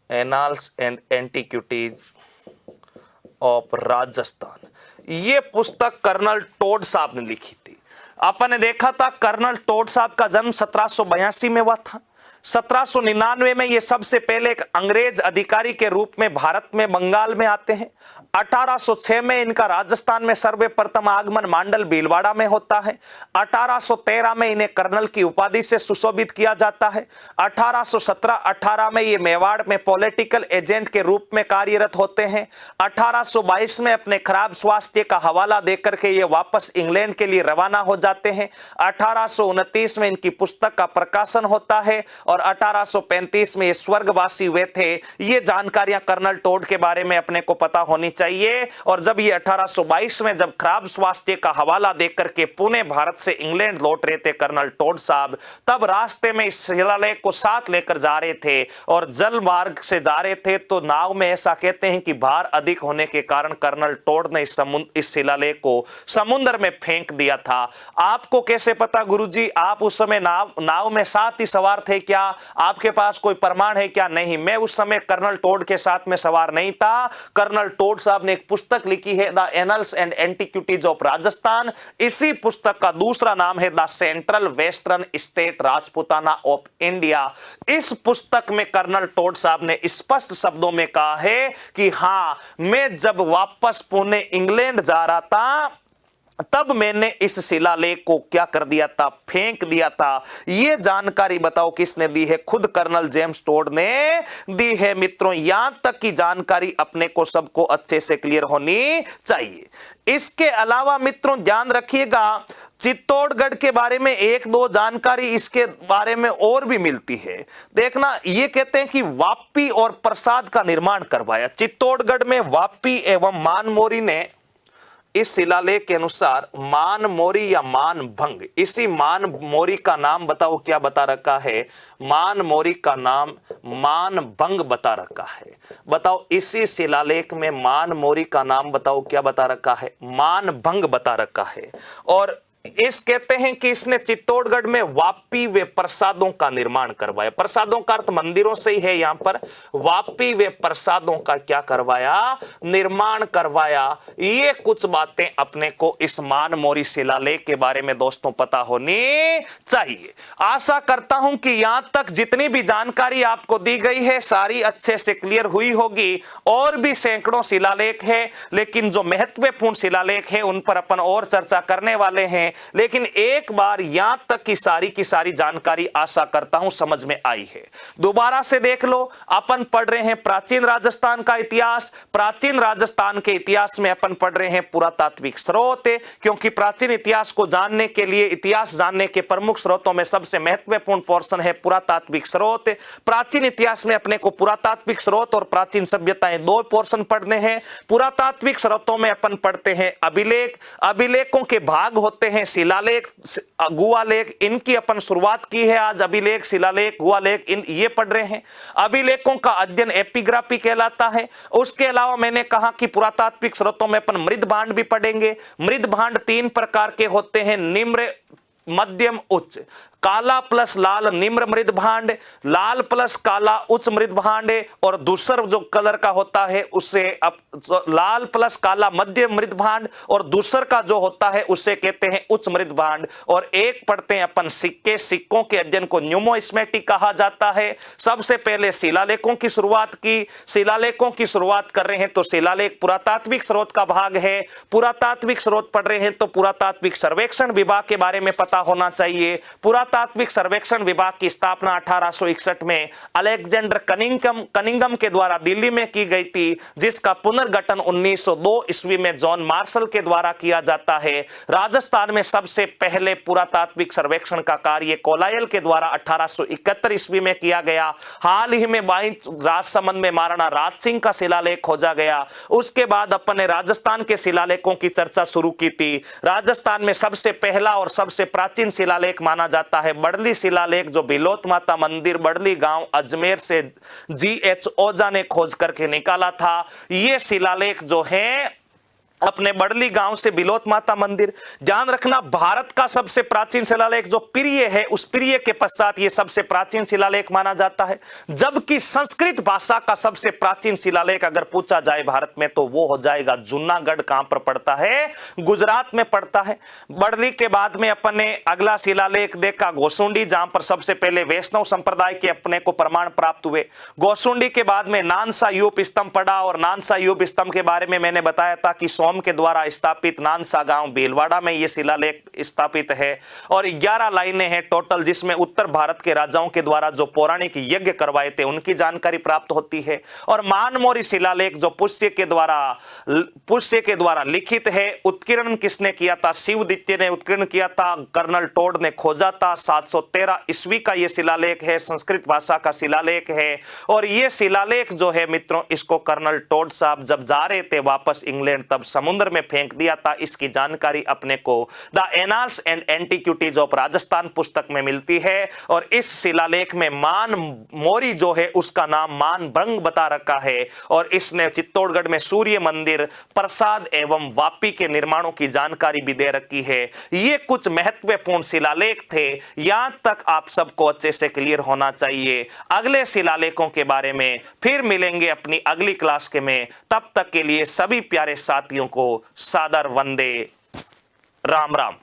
Speaker 1: annals and antiquities of Rajasthan. ये पुस्तक कर्नल टोड साहब ने लिखी थी। अपन ने देखा था कर्नल टोड साहब का जन्म 1782 में हुआ था। 1799 में ये सबसे पहले एक अंग्रेज अधिकारी के रूप में भारत में बंगाल में आते हैं। 1806 में इनका राजस्थान में सर्वप्रथम आगमन मांडल भीलवाड़ा में होता है। 1813 में इन्हें कर्नल की उपाधि से सुशोभित किया जाता है। 1817-18 में ये मेवाड़ में पॉलिटिकल एजेंट के रूप में कार्यरत होते हैं। 1822 में अपने खराब स्वास्थ्य का हवाला देकर के ये वापस इंग्लैंड के लिए रवाना हो जाते हैं। 1829 में इनकी पुस्तक का प्रकाशन होता है और 1835 में ये स्वर्गवासी हुए थे। ये जानकारियां कर्नल टोड के बारे में अपने को पता होनी चाहिए। और जब ये 1822 में जब खराब स्वास्थ्य का हवाला देकर के पुणे भारत से इंग्लैंड लौट रहे थे कर्नल टोड साहब, तब रास्ते में इस शिलालेख को साथ लेकर जा रहे थे और जल मार्ग से जा रहे थे। तो नाव में ऐसा कहते हैं कि भार अधिक होने के कारण कर्नल टोड ने इस शिलालेख को समुद्र में फेंक दिया था। आपको कैसे पता गुरुजी? आप उस समय नाव में साथ ही सवार थे क्या? आपके पास कोई प्रमाण है क्या? नहीं, मैं उस समय कर्नल टोड के साथ में सवार नहीं था। कर्नल टोड साहब ने एक पुस्तक लिखी है the annuls and antiquities of Rajasthan. इसी पुस्तक का दूसरा नाम है the central western state Rajputana of India. इस पुस्तक में कर्नल टोड साहब ने स्पष्ट शब्दों में कहा है कि हां, मैं जब वापस पुणे इंग्लैंड जा रहा था तब मैंने इस शिलालेख को क्या कर दिया था, फेंक दिया था। यह जानकारी बताओ किसने दी है, खुद कर्नल जेम्स टोड ने दी है मित्रों। यहां तक की जानकारी अपने को सबको अच्छे से क्लियर होनी चाहिए। इसके अलावा मित्रों ध्यान रखिएगा, चित्तौड़गढ़ के बारे में एक दो जानकारी इसके बारे में और भी मिलती है। देखना, ये कहते हैं कि वापी और प्रसाद का निर्माण करवाया। चित्तौड़गढ़ में वापी एवं मानमोरी ने इस शिलालेख के अनुसार मानमोरी या मानभंग, इसी मानमोरी का नाम बताओ क्या बता रखा है, मानमोरी का नाम मानभंग बता रखा है। बताओ इसी शिलालेख में मानमोरी का नाम बताओ क्या बता रखा है, मानभंग बता रखा है। और इस कहते हैं कि इसने चित्तौड़गढ़ में वापी व प्रसादों का निर्माण करवाया। प्रसादों का अर्थ मंदिरों से ही है, यहां पर वापी व प्रसादों का क्या करवाया, निर्माण करवाया। ये कुछ बातें अपने को इस मानमोरी शिलालेख के बारे में दोस्तों पता होनी चाहिए। आशा करता हूं कि यहां तक जितनी भी जानकारी आपको दी गई है सारी अच्छे से क्लियर हुई होगी। और भी सैकड़ों शिलालेख है, लेकिन जो महत्वपूर्ण शिलालेख है उन पर अपन और चर्चा करने वाले हैं। लेकिन एक बार यहां तक की सारी जानकारी आशा करता हूं समझ में आई है। दोबारा से देख लो, अपन पढ़ रहे हैं प्राचीन राजस्थान का इतिहास। प्राचीन राजस्थान के इतिहास में अपन पढ़ रहे हैं पुरातात्विक स्रोत, क्योंकि प्राचीन इतिहास को जानने के लिए, इतिहास जानने के प्रमुख स्रोतों में सबसे महत्वपूर्ण पोर्शन है पुरातात्विक स्रोत। प्राचीन इतिहास में अपने को पुरातात्विक स्रोत और प्राचीन सभ्यताएं दो पोर्शन पढ़ने हैं। पुरातात्विक स्रोतों में अपन पढ़ते हैं अभिलेख, अभिलेखों के भाग होते हैं शिलालेख, गुहालेख, इनकी अपन शुरुआत की है आज। अभिलेख, शिलालेख, गुहालेख, इन ये पढ़ रहे हैं। अभिलेखों का अध्ययन एपिग्राफी कहलाता है। उसके अलावा मैंने कहा कि पुरातात्विक स्रोतों में अपन मृद भांड भी पढ़ेंगे। मृद भांड तीन प्रकार के होते हैं, निम्न, मध्यम, उच्च। काला प्लस लाल निम्न मृद भांड, लाल प्लस काला उच्च मृद भांड, और दूसरा जो कलर का होता है उससे लाल प्लस काला मध्य मृद भांड, और दूसर का जो होता है उससे कहते हैं उच्च मृद भांड। और एक पढ़ते हैं अपन सिक्के, सिक्कों के अध्ययन को न्यूमोस्मेटिक कहा जाता है। सबसे पहले शिलालेखों की शुरुआत की, शिलालेखों की शुरुआत कर रहे हैं तो शिलालेख पुरातात्विक स्रोत का भाग है। पुरातात्विक स्रोत पढ़ रहे हैं तो पुरातात्विक सर्वेक्षण विभाग के बारे में पता होना चाहिए। पुरातात्विक सर्वेक्षण विभाग की स्थापना 1861 में अलेक्जेंडर कनिंगम के द्वारा दिल्ली में की गई थी, जिसका पुनर्गठन 1902 ईस्वी में जॉन मार्शल के द्वारा किया जाता है। राजस्थान में सबसे पहले पुरातात्विक सर्वेक्षण का कार्य कोलायल के द्वारा 1871 ईस्वी में किया गया। हाल ही में राजसमंद में महाराणा राज सिंह का शिलालेख खोजा गया। उसके बाद अपन ने राजस्थान के शिलालेखों की चर्चा शुरू की थी। राजस्थान में सबसे पहला और सबसे प्राचीन शिलालेख माना जाता है बड़ली शिलालेख, जो बिलोत माता मंदिर बड़ली गांव अजमेर से GH ओझा ने खोज करके निकाला था। ये शिलालेख जो है अपने बड़ली गांव से बिलोत माता मंदिर। ध्यान रखना, भारत का सबसे प्राचीन शिलालेख जो प्रिय है, उस प्रिय के पश्चात यह सबसे प्राचीन शिलालेख माना जाता है। जबकि संस्कृत भाषा का सबसे प्राचीन शिलालेख अगर पूछा जाए भारत में तो वो हो जाएगा जूनागढ़। कहां पर पड़ता है? गुजरात में पड़ता है। बड़ली के बाद में अपन ने अगला शिलालेख देखा गोसुंडी, जहां पर सबसे पहले वैष्णव संप्रदाय के अपने को प्रमाण प्राप्त हुए। गोसुंडी के बाद में नानसा यूप स्तंभ पड़ा, और नानसा यूप स्तंभ के बारे में मैंने बताया था कि के द्वारा स्थापित नानसा गांव भीलवाड़ा में यह शिलालेख स्थापित है। और 11 लाइनें हैं टोटल, जिसमें उत्तर भारत के राजाओं के द्वारा जो पौराणिक यज्ञ करवाए थे उनकी जानकारी प्राप्त होती है। और मानमोरी शिलालेख जो पुष्य के द्वारा लिखित है। उत्कीर्ण किसने किया था? शिवदित्य ने उत्कीर्ण किया था, कर्नल टोड ने खोजा था। 713 ईस्वी का यह शिलालेख है, संस्कृत भाषा का शिलालेख है। और यह शिलालेख जो है मित्रों, इसको कर्नल टोड साहब जब जा रहे थे वापस इंग्लैंड, तब समुद्र में फेंक दिया था। इसकी जानकारी अपने को the annals and antiquities of Rajasthan पुस्तक में मिलती है। और इस शिलालेख में मानमोरी जो है उसका नाम मानभंग बता रखा है। और इसने चित्तौड़गढ़ में सूर्य मंदिर, प्रसाद एवं वापी के निर्माणों की जानकारी भी दे रखी है। ये कुछ महत्वपूर्ण शिलालेख थे, यहां तक आप सबको अच्छे से क्लियर होना चाहिए। अगले शिलालेखों के बारे में फिर मिलेंगे अपनी अगली क्लास के में। तब तक के लिए सभी प्यारे साथियों को सादर वंदे, राम राम।